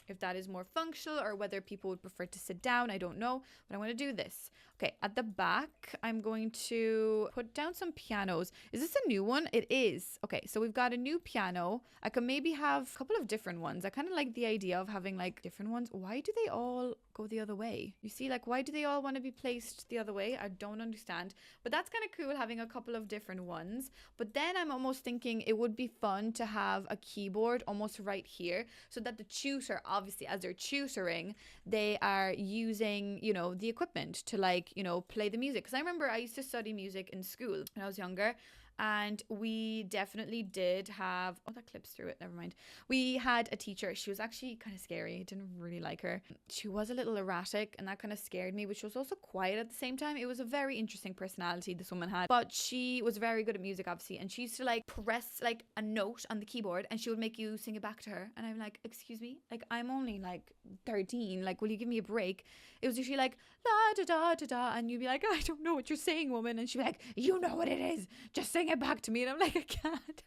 if that is more functional or whether people would prefer to sit down. I don't know, but I'm going to do this. Okay, at the back, I'm going to put down some pianos. Is this a new one? It is. Okay, so we've got a new piano. I could maybe have a couple of different ones. I kind of like the idea of having like different ones. Why do they all go the other way? You see, like, why do they all want to be placed the other way? I don't understand. But that's kind of cool having a couple of different ones. But then I'm almost thinking it would be fun to have a keyboard almost right here so that the tutor, obviously, as they're tutoring, they are using, you know, the equipment to like, you know, play the music. Because I remember I used to study music in school when I was younger. And we definitely did have, oh, that clips through it, never mind. We had a teacher, she was actually kind of scary. I didn't really like her. She was a little erratic and that kind of scared me, but she was also quiet at the same time. It was a very interesting personality this woman had, but she was very good at music, obviously. And she used to like press like a note on the keyboard and she would make you sing it back to her. And I'm like, excuse me, like I'm only like 13, like will you give me a break? It was usually like la da da da da, and you'd be like, I don't know what you're saying, woman. And she'd be like, you know what it is, just sing it back to me. And I'm like,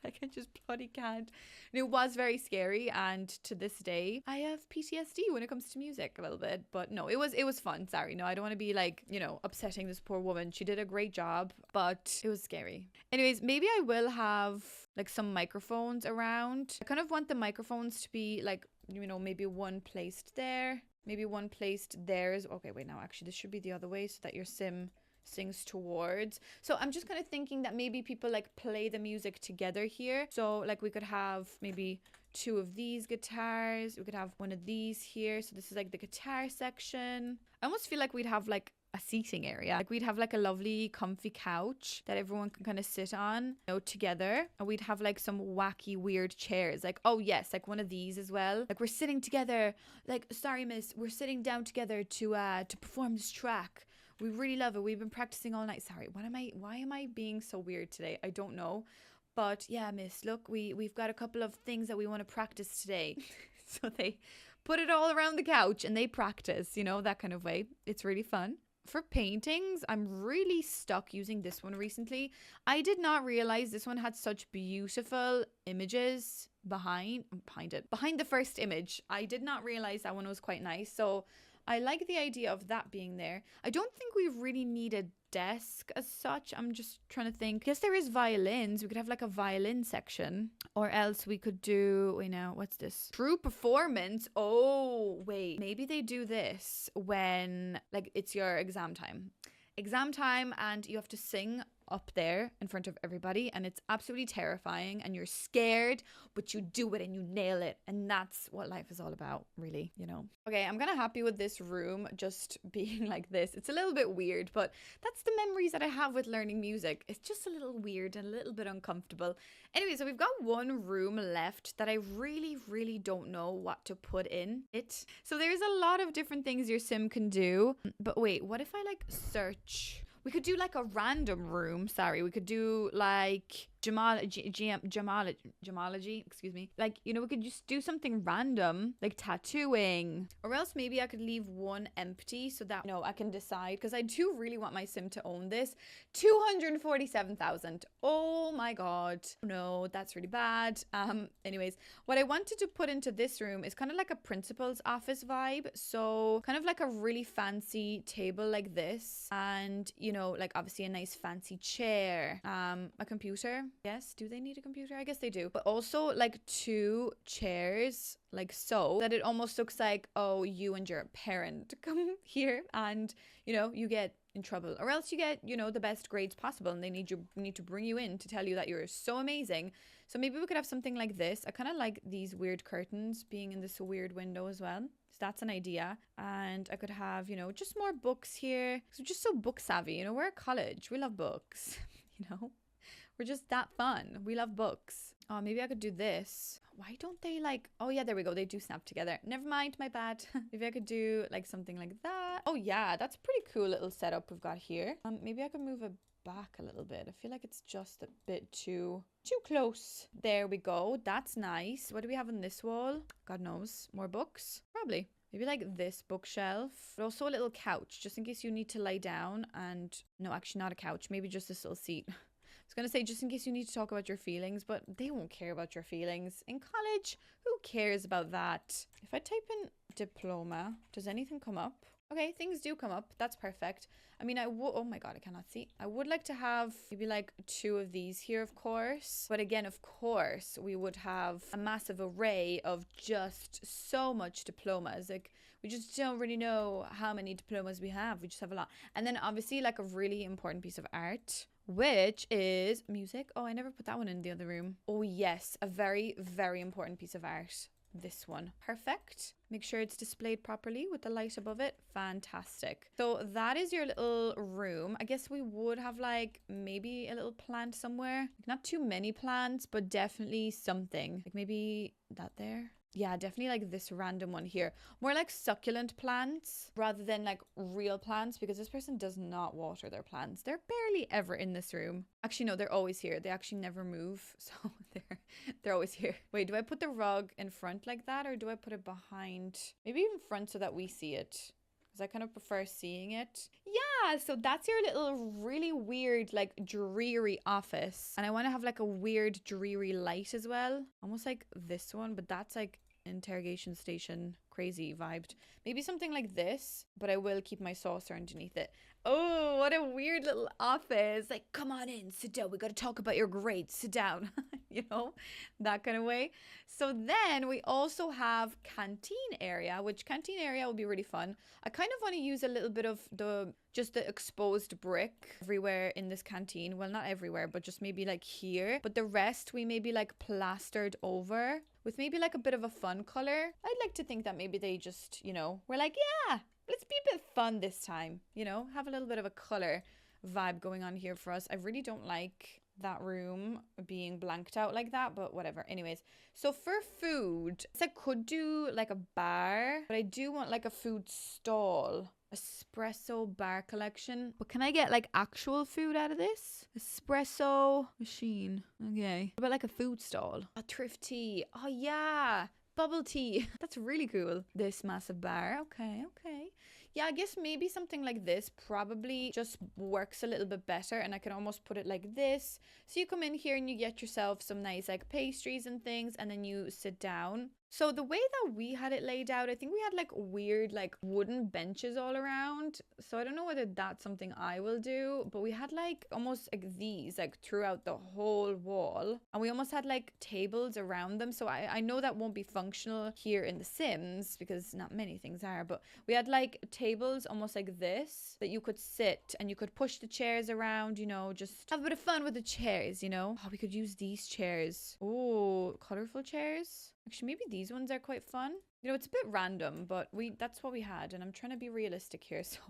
I just bloody can't. And it was very scary, and to this day I have PTSD when it comes to music a little bit. But no, it was fun. Sorry, no, I don't want to be like, you know, upsetting this poor woman. She did a great job, but it was scary. Anyways, maybe I will have like some microphones around. I kind of want the microphones to be like, you know, maybe one placed there, maybe one placed there is okay. Wait, now actually this should be the other way so that your sim sings towards. So I'm just kind of thinking that maybe people like play the music together here. So like we could have maybe 2 of these guitars, we could have one of these here. So this is like the guitar section. I almost feel like we'd have like a seating area. Like we'd have like a lovely comfy couch that everyone can kind of sit on, you know, together. And we'd have like some wacky weird chairs. Like, oh yes, like one of these as well. Like we're sitting together, like, sorry miss, we're sitting down together to perform this track. We really love it. We've been practicing all night. Sorry, why am I being so weird today? I don't know. But yeah, miss, look, we've got a couple of things that we want to practice today. So they put it all around the couch and they practice, you know, that kind of way. It's really fun. For paintings, I'm really stuck using this one recently. I did not realize this one had such beautiful images behind the first image. I did not realize that one was quite nice. So I like the idea of that being there. I don't think we really need a desk as such. I'm just trying to think. Yes, there is violins. We could have like a violin section, or else we could do, wait, now what's this? True performance. Oh wait, maybe they do this when like it's your exam time and you have to sing up there in front of everybody, and it's absolutely terrifying and you're scared, but you do it and you nail it, and that's what life is all about, really, you know. Okay, I'm kind of happy with this room just being like this. It's a little bit weird, but that's the memories that I have with learning music. It's just a little weird and a little bit uncomfortable. Anyway, so we've got one room left that I really don't know what to put in it. So there's a lot of different things your sim can do, but wait, what if I like search? We could do like a random room. Sorry, we could do like gemology, excuse me. Like, you know, we could just do something random, like tattooing. Or else maybe I could leave one empty so that, you know, I can decide. Because I do really want my sim to own this. 247,000. Oh my God. No, that's really bad. Anyways, what I wanted to put into this room is kind of like a principal's office vibe. So kind of like a really fancy table like this. And, you know, like obviously a nice fancy chair, a computer. Yes, do they need a computer? I guess they do. But also like 2 chairs, like so, that it almost looks like, oh, you and your parent come here and, you know, you get in trouble, or else you get, you know, the best grades possible, and they need to bring you in to tell you that you're so amazing. So maybe we could have something like this. I kind of like these weird curtains being in this weird window as well. So that's an idea. And I could have, you know, just more books here. So just so book savvy, you know, we're at college. We love books, you know. We're just that fun. We love books. Oh, maybe I could do this. Why don't they like, oh yeah, there we go. They do snap together. Never mind, my bad. Maybe I could do like something like that. Oh yeah, that's a pretty cool little setup we've got here. Maybe I could move it back a little bit. I feel like it's just a bit too close. There we go. That's nice. What do we have on this wall? God knows. More books? Probably. Maybe like this bookshelf, but also a little couch just in case you need to lie down. And no, actually not a couch. Maybe just this little seat. I was going to say just in case you need to talk about your feelings, but they won't care about your feelings. In college, who cares about that? If I type in diploma, does anything come up? Okay, things do come up. That's perfect. I mean, oh my God, I cannot see. I would like to have maybe like 2 of these here, of course. But again, of course, we would have a massive array of just so much diplomas. Like, we just don't really know how many diplomas we have. We just have a lot. And then obviously like a really important piece of art, which is music. Oh, I never put that one in the other room. Oh yes, a very important piece of art. This one. Perfect. Make sure it's displayed properly with the light above it. Fantastic. So that is your little room. I guess we would have like maybe a little plant somewhere. Not too many plants, but definitely something. Like maybe that there. Yeah, definitely like this random one here. More like succulent plants rather than like real plants, because this person does not water their plants. They're barely ever in this room. Actually, no, they're always here. They actually never move. So they're always here. Wait, do I put the rug in front like that, or do I put it behind? Maybe in front so that we see it, because I kind of prefer seeing it. Yeah, so that's your little really weird, like dreary office. And I want to have like a weird dreary light as well. Almost like this one, but that's like interrogation station crazy vibed. Maybe something like this, but I will keep my saucer underneath it. Oh, what a weird little office. Like, come on in, sit down. We got to talk about your grades. Sit down. You know, that kind of way. So then we also have canteen area, which canteen area will be really fun. I kind of want to use a little bit of just the exposed brick everywhere in this canteen. Well, not everywhere, but just maybe like here. But the rest we maybe like plastered over with maybe like a bit of a fun color. I'd like to think that maybe they just, you know, we're like, yeah, let's be a bit fun this time, you know, have a little bit of a color vibe going on here for us. I really don't like that room being blanked out like that, but whatever. Anyways, so for food, I could do like a bar, but I do want like a food stall. Espresso bar collection. But can I get like actual food out of this? Espresso machine. Okay. What about like a food stall? A thrift tea. Oh yeah. Bubble tea. That's really cool. This massive bar. Okay. yeah, I guess maybe something like this probably just works a little bit better, and I can almost put it like this. So you come in here and you get yourself some nice like pastries and things, and then you sit down. So the way that we had it laid out, I think we had like weird like wooden benches all around. So I don't know whether that's something I will do, but we had like almost like these like throughout the whole wall. And we almost had like tables around them. So I know that won't be functional here in The Sims because not many things are, but we had like tables almost like this that you could sit and you could push the chairs around, you know, just have a bit of fun with the chairs, you know. Oh, we could use these chairs. Oh, colorful chairs. Actually, maybe these ones are quite fun. You know, it's a bit random, but that's what we had. And I'm trying to be realistic here. So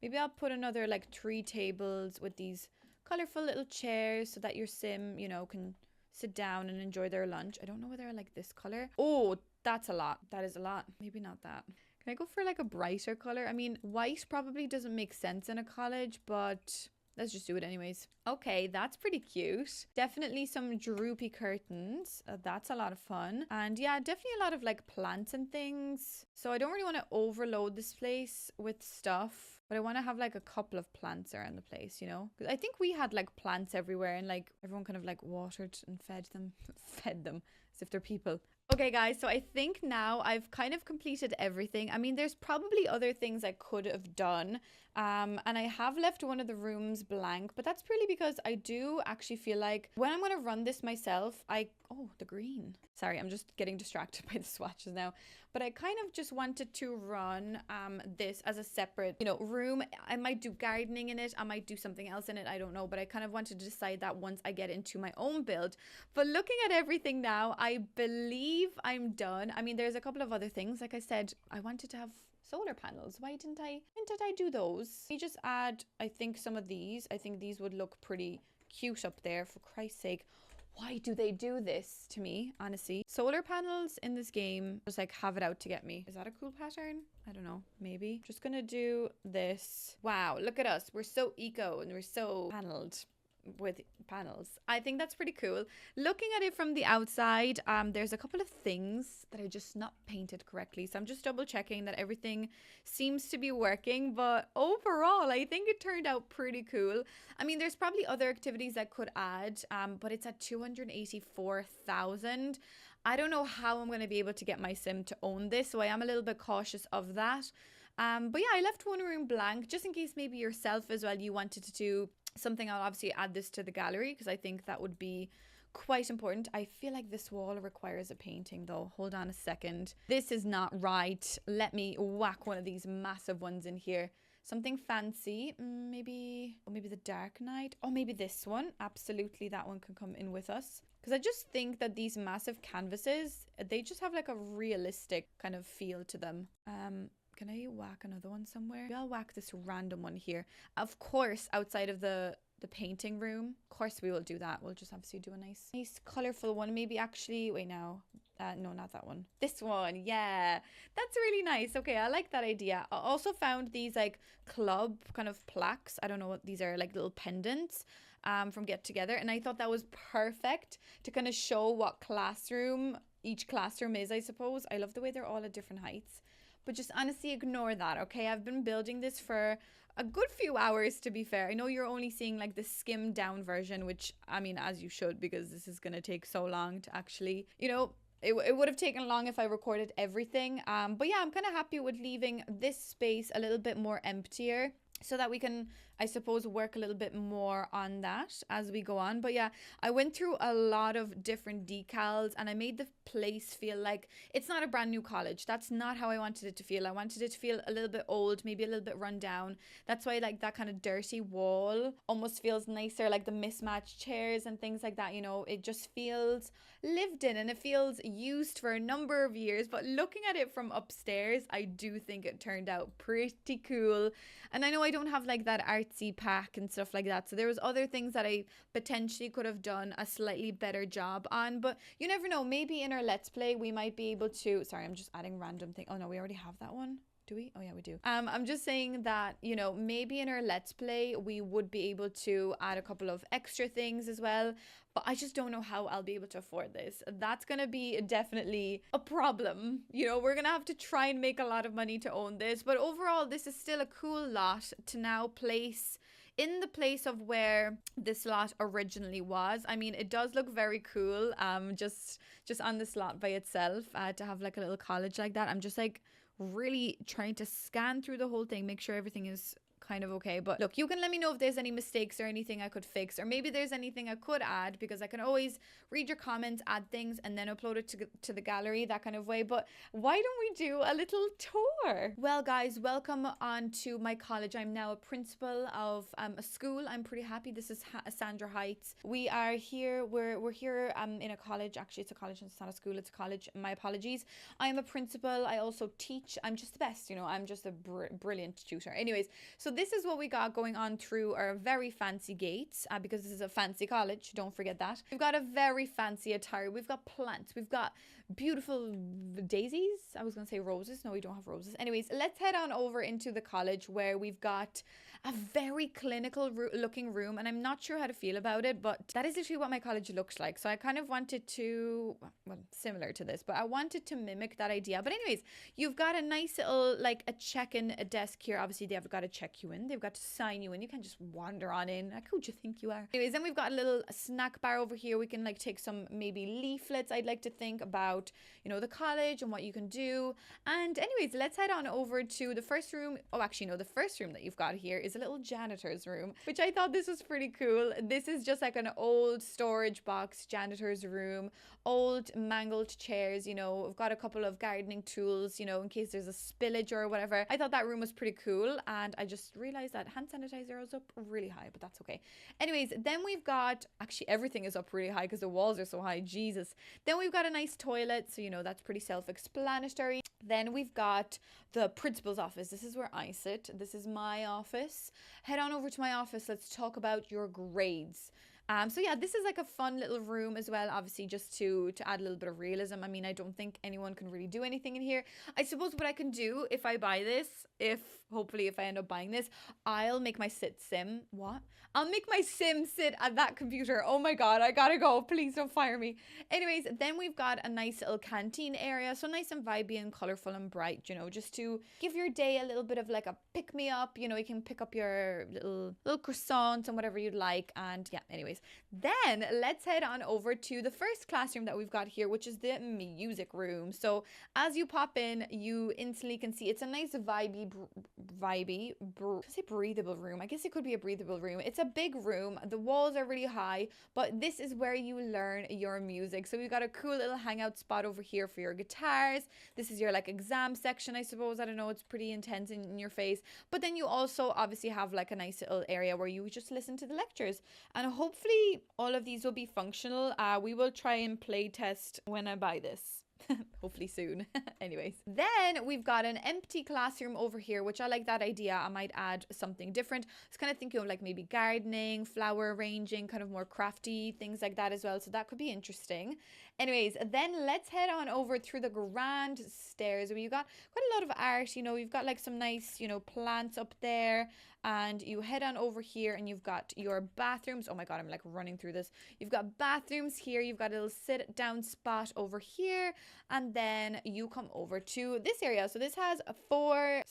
maybe I'll put another like 3 tables with these colorful little chairs so that your sim, you know, can sit down and enjoy their lunch. I don't know whether I like this color. Oh, that's a lot. That is a lot. Maybe not that. Can I go for like a brighter color? I mean, white probably doesn't make sense in a college, but let's just do it anyways. Okay, that's pretty cute. Definitely some droopy curtains. That's a lot of fun. And yeah, definitely a lot of like plants and things. So I don't really want to overload this place with stuff, but I want to have like a couple of plants around the place, you know? 'Cause I think we had like plants everywhere and like everyone kind of like watered and fed them. Fed them as if they're people. Okay guys, so I think now I've kind of completed everything. I mean, there's probably other things I could have done. And I have left one of the rooms blank, but that's purely because I do actually feel like when I'm going to run this myself, oh, the green. Sorry, I'm just getting distracted by the swatches now. But I kind of just wanted to run this as a separate, you know, room. I might do gardening in it. I might do something else in it. I don't know. But I kind of wanted to decide that once I get into my own build. But looking at everything now, I believe I'm done. I mean, there's a couple of other things. Like I said, I wanted to have solar panels. Why didn't I do those? You just add, I think, some of these. I think these would look pretty cute up there, for Christ's sake. Why do they do this to me, honestly? Solar panels in this game just like have it out to get me. Is that a cool pattern? I don't know, maybe. Just gonna do this. Wow, look at us. We're so eco and we're so paneled with panels. I think that's pretty cool. Looking at it from the outside, there's a couple of things that I just not painted correctly. So I'm just double checking that everything seems to be working. But overall, I think it turned out pretty cool. I mean, there's probably other activities I could add, but it's at 284,000. I don't know how I'm going to be able to get my sim to own this, so I am a little bit cautious of that. But yeah, I left one room blank just in case maybe yourself as well, you wanted to do something. I'll obviously add this to the gallery because I think that would be quite important. I feel like this wall requires a painting though. Hold on a second. This is not right. Let me whack one of these massive ones in here. Something fancy. Maybe the Dark Knight. Oh, maybe this one. Absolutely, that one can come in with us. Because I just think that these massive canvases, they just have like a realistic kind of feel to them. Can I whack another one somewhere? Maybe I'll whack this random one here. Of course, outside of the painting room. Of course, we will do that. We'll just obviously do a nice colorful one. Maybe actually, wait now. No, not that one. This one. Yeah, that's really nice. Okay, I like that idea. I also found these like club kind of plaques. I don't know what these are, like little pendants from Get Together. And I thought that was perfect to kind of show what classroom each classroom is, I suppose. I love the way they're all at different heights. But just honestly ignore that, okay? I've been building this for a good few hours, to be fair. I know you're only seeing like the skimmed down version, which, I mean, as you should, because this is going to take so long to actually, you know, it would have taken long if I recorded everything. But yeah, I'm kind of happy with leaving this space a little bit more emptier so that we can, I suppose, work a little bit more on that as we go on. But yeah, I went through a lot of different decals and I made the place feel like it's not a brand new college. That's not how I wanted it to feel. I wanted it to feel a little bit old, maybe a little bit run down. That's why like that kind of dirty wall almost feels nicer, like the mismatched chairs and things like that, you know. It just feels lived in and it feels used for a number of years. But looking at it from upstairs, I do think it turned out pretty cool. And I know I don't have like that artsy pack and stuff like that, so there was other things that I potentially could have done a slightly better job on, but you never know, maybe in our let's play we might be able to. Sorry, I'm just adding random thing. Oh no, we already have that one. Do we? Oh yeah, we do. I'm just saying that, you know, maybe in our let's play we would be able to add a couple of extra things as well. but I just don't know how I'll be able to afford this. That's gonna be definitely a problem. You know, we're gonna have to try and make a lot of money to own this, but overall, this is still a cool lot to now place in the place of where this lot originally was. I mean, it does look very cool, just on this lot by itself, to have like a little college like that. I'm just like really trying to scan through the whole thing, make sure everything is kind of okay. But look, you can let me know if there's any mistakes or anything I could fix, or maybe there's anything I could add, because I can always read your comments, add things, and then upload it to the gallery, that kind of way. But why don't we do a little tour? Well guys, welcome on to my college. I'm now a principal of a school. I'm pretty happy. This is Sandra Heights. We are here, we're here in a college. Actually, it's a college, it's not a school, it's a college. My apologies. I'm a principal. I also teach. I'm just the best, you know, I'm just a brilliant tutor. Anyways, so this is what we got going on through our very fancy gates, because this is a fancy college, don't forget that. We've got a very fancy attire. We've got plants. We've got beautiful daisies. I was gonna say roses. No, we don't have roses. Anyways, let's head on over into the college, where we've got a very clinical looking room, and I'm not sure how to feel about it, but that is literally what my college looks like. So I kind of wanted to, well, similar to this, but I wanted to mimic that idea. But anyways, you've got a nice little, like a check-in desk here. Obviously, they've got to check you in. They've got to sign you in. You can't just wander on in. Like, who do you think you are? Anyways, then we've got a little snack bar over here. We can like take some maybe leaflets, I'd like to think, about, you know, the college and what you can do. And anyways, let's head on over to the first room. Oh, actually, no, the first room that you've got here is a little janitor's room, which I thought this was pretty cool. This is just like an old storage box janitor's room, old mangled chairs, you know. We've got a couple of gardening tools, you know, in case there's a spillage or whatever. I thought that room was pretty cool, and I just realized that hand sanitizer is up really high, but that's okay. Anyways, then we've got, actually everything is up really high because the walls are so high, Jesus. Then we've got a nice toilet, so you know, that's pretty self-explanatory. Then we've got the principal's office. This is where I sit. This is my office. Head on over to my office. Let's talk about your grades. So yeah, this is like a fun little room as well, obviously, just to add a little bit of realism. I mean, I don't think anyone can really do anything in here. I suppose what I can do if I buy this, hopefully if I end up buying this, I'll make my sim. What? I'll make my sim sit at that computer. Oh my God, I gotta go. Please don't fire me. Anyways, then we've got a nice little canteen area. So nice and vibey and colorful and bright, you know, just to give your day a little bit of like a pick me up. You know, you can pick up your little croissants and whatever you'd like. And yeah, anyways, then let's head on over to the first classroom that we've got here, which is the music room. So as you pop in, you instantly can see it's a nice breathable room. I guess it could be a breathable room. It's a big room. The walls are really high, but this is where you learn your music. So we've got a cool little hangout spot over here for your guitars. This is your like exam section, I suppose. I don't know, it's pretty intense in your face. But then you also obviously have like a nice little area where you just listen to the lectures. And hopefully all of these will be functional. We will try and play test when I buy this. Hopefully soon. Anyways, then we've got an empty classroom over here, which I like that idea. I might add something different. I was kind of thinking of like maybe gardening, flower arranging, kind of more crafty things like that as well. So that could be interesting. Anyways, then let's head on over through the grand stairs where you got quite a lot of art. You know, you've got like some nice, you know, plants up there, and you head on over here and you've got your bathrooms. Oh my God, I'm like running through this. You've got bathrooms here. You've got a little sit down spot over here. And then you come over to this area. So this has four,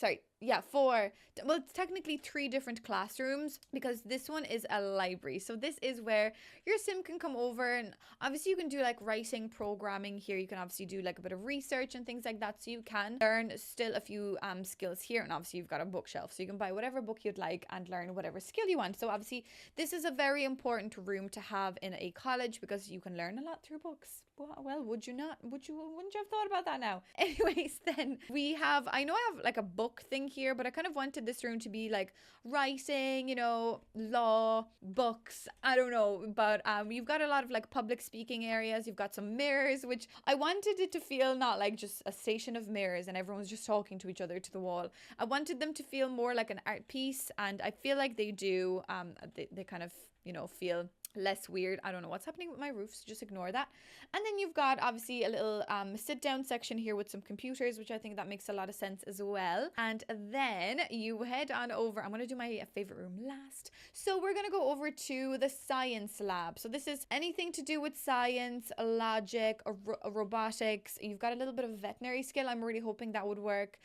well, it's technically 3 different classrooms, because this one is a library. So this is where your sim can come over, and obviously you can do like writing, programming here. You can obviously do like a bit of research and things like that. So you can learn still a few skills here. And obviously you've got a bookshelf, so you can buy whatever book you'd like and learn whatever skill you want. So obviously this is a very important room to have in a college, because you can learn a lot through books. Well, wouldn't you have thought about that now? Anyways, then I know I have like a book thing here, but I kind of wanted this room to be like writing, you know, law, books, I don't know, but you've got a lot of like public speaking areas. You've got some mirrors, which I wanted it to feel not like just a station of mirrors and everyone's just talking to each other to the wall. I wanted them to feel more like an art piece, and I feel like they do. They kind of, you know, feel less weird. I don't know what's happening with my roof, so just ignore that. And then you've got obviously a little sit down section here with some computers, which I think that makes a lot of sense as well. And then you head on over. I'm going to do my favorite room last. So we're going to go over to the science lab. So this is anything to do with science, logic, robotics. You've got a little bit of veterinary skill. I'm really hoping that would work.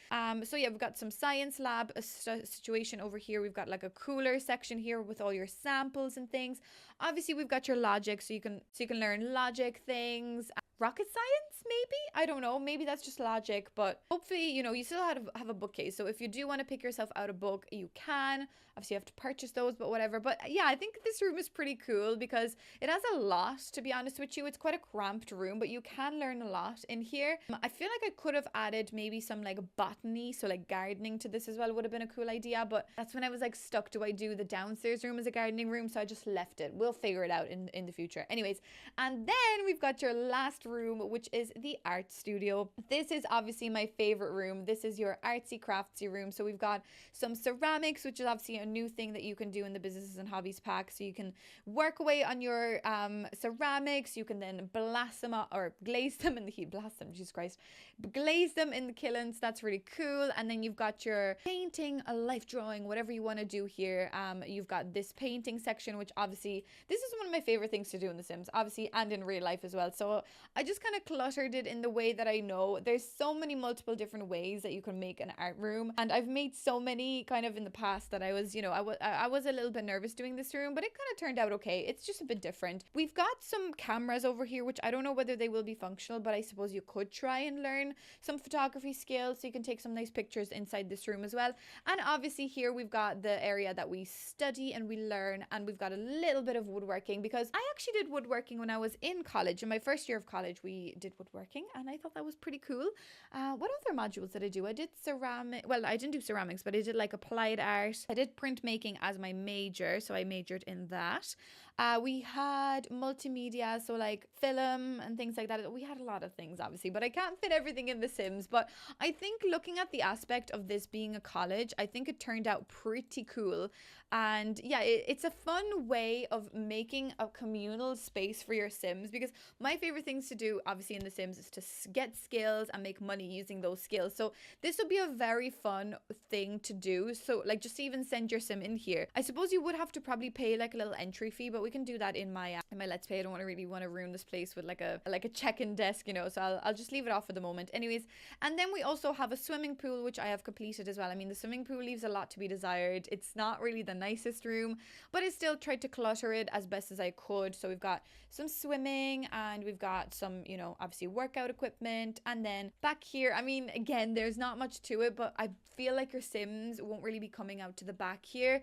So yeah, we've got some science lab situation over here. We've got like a cooler section here with all your samples and things. Obviously, we've got your logic, so you can learn logic things. Rocket science, maybe? I don't know. Maybe that's just logic, but hopefully, you know, you still have a bookcase. So if you do want to pick yourself out a book, you can. Obviously, you have to purchase those, but whatever. But yeah, I think this room is pretty cool because it has a lot, to be honest with you. It's quite a cramped room, but you can learn a lot in here. I feel like I could have added maybe some like botany, so like gardening to this as well would have been a cool idea. But that's when I was like stuck. Do I do the downstairs room as a gardening room? So I just left it. We'll figure it out in the future. Anyways, and then we've got your last room, which is the art studio. This is obviously my favorite room. This is your artsy craftsy room. So we've got some ceramics, which is obviously a new thing that you can do in the Businesses and Hobbies pack. So you can work away on your ceramics. You can then blast them up or glaze them in the heat. Blast them, Jesus Christ. Glaze them in the kilns. That's really cool. And then you've got your painting, a life drawing, whatever you want to do here. You've got this painting section, which obviously this is one of my favorite things to do in The Sims, obviously, and in real life as well. So I just kind of cluttered it in the way that I know. There's so many multiple different ways that you can make an art room, and I've made so many kind of in the past that I was, you know, I was a little bit nervous doing this room, but it kind of turned out okay. It's just a bit different. We've got some cameras over here, which I don't know whether they will be functional, but I suppose you could try and learn some photography skills so you can take some nice pictures inside this room as well. And obviously here we've got the area that we study and we learn, and we've got a little bit of woodworking because I actually did woodworking when I was in college. In my first year of college, we did woodworking, and I thought that was pretty cool. What other modules did I do? I did ceramic. Well, I didn't do ceramics, but I did like applied art. I did printmaking as my major, so I majored in that. We had multimedia, so like film and things like that. We had a lot of things, obviously, but I can't fit everything in The Sims. But I think looking at the aspect of this being a college, I think it turned out pretty cool. And yeah, it's a fun way of making a communal space for your Sims, because my favorite things to do, obviously, in The Sims is to get skills and make money using those skills. So this would be a very fun thing to do. So like just even send your Sim in here. I suppose you would have to probably pay like a little entry fee, but we can do that in my Let's Play. I don't really want to ruin this place with like a check-in desk, you know, so I'll just leave it off for the moment. Anyways, and then we also have a swimming pool, which I have completed as well. I mean, the swimming pool leaves a lot to be desired. It's not really the nicest room, but I still tried to clutter it as best as I could. So we've got some swimming, and we've got some, you know, obviously workout equipment. And then back here, I mean, again, there's not much to it, but I feel like your Sims won't really be coming out to the back here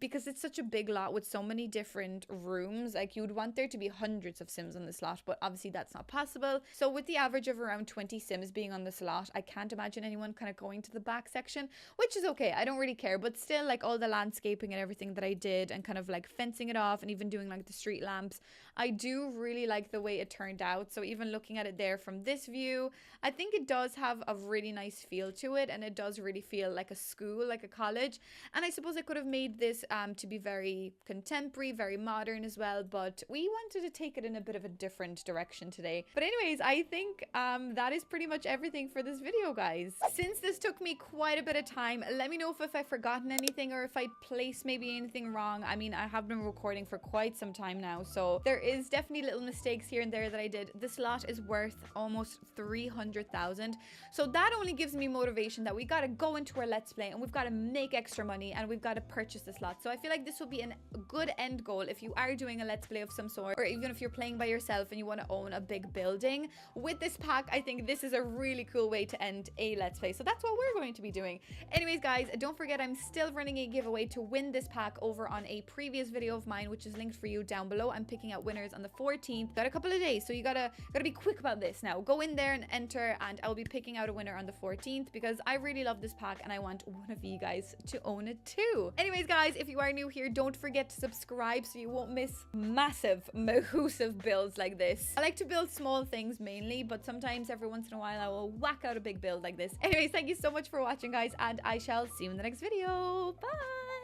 because it's such a big lot with so many different rooms. Like, you would want there to be hundreds of Sims on this lot, but obviously that's not possible. So with the average of around 20 Sims being on this lot, I can't imagine anyone kind of going to the back section, which is okay. I don't really care, but still, like, all the landscaping and everything that I did and kind of like fencing it off and even doing like the street lamps, I do really like the way it turned out. So even looking at it there from this view, I think it does have a really nice feel to it, and it does really feel like a school, like a college. And I suppose I could have made this to be very contemporary, very modern as well, but we wanted to take it in a bit of a different direction today. But anyways, I think that is pretty much everything for this video, guys. Since this took me quite a bit of time, let me know if I've forgotten anything or if I placed maybe anything wrong. I mean, I have been recording for quite some time now, so there is definitely little mistakes here and there that I did. This lot is worth almost 300,000, so that only gives me motivation that we gotta go into our Let's Play and we've got to make extra money and we've got to purchase this lot. So I feel like this will be a good end goal if you are doing a Let's Play of some sort, or even if you're playing by yourself and you want to own a big building. With this pack, I think this is a really cool way to end a Let's Play, so that's what we're going to be doing. Anyways, guys, don't forget I'm still running a giveaway to win this pack over on a previous video of mine, which is linked for you down below. I'm picking out winners on the 14th. Got a couple of days, so you gotta be quick about this now. Go in there and enter, and I'll be picking out a winner on the 14th because I really love this pack and I want one of you guys to own it too. Anyways, guys, if you are new here, don't forget to subscribe so you won't miss massive builds like this. I like to build small things mainly, but sometimes every once in a while I will whack out a big build like this. Anyways, thank you so much for watching, guys, and I shall see you in the next video. Bye.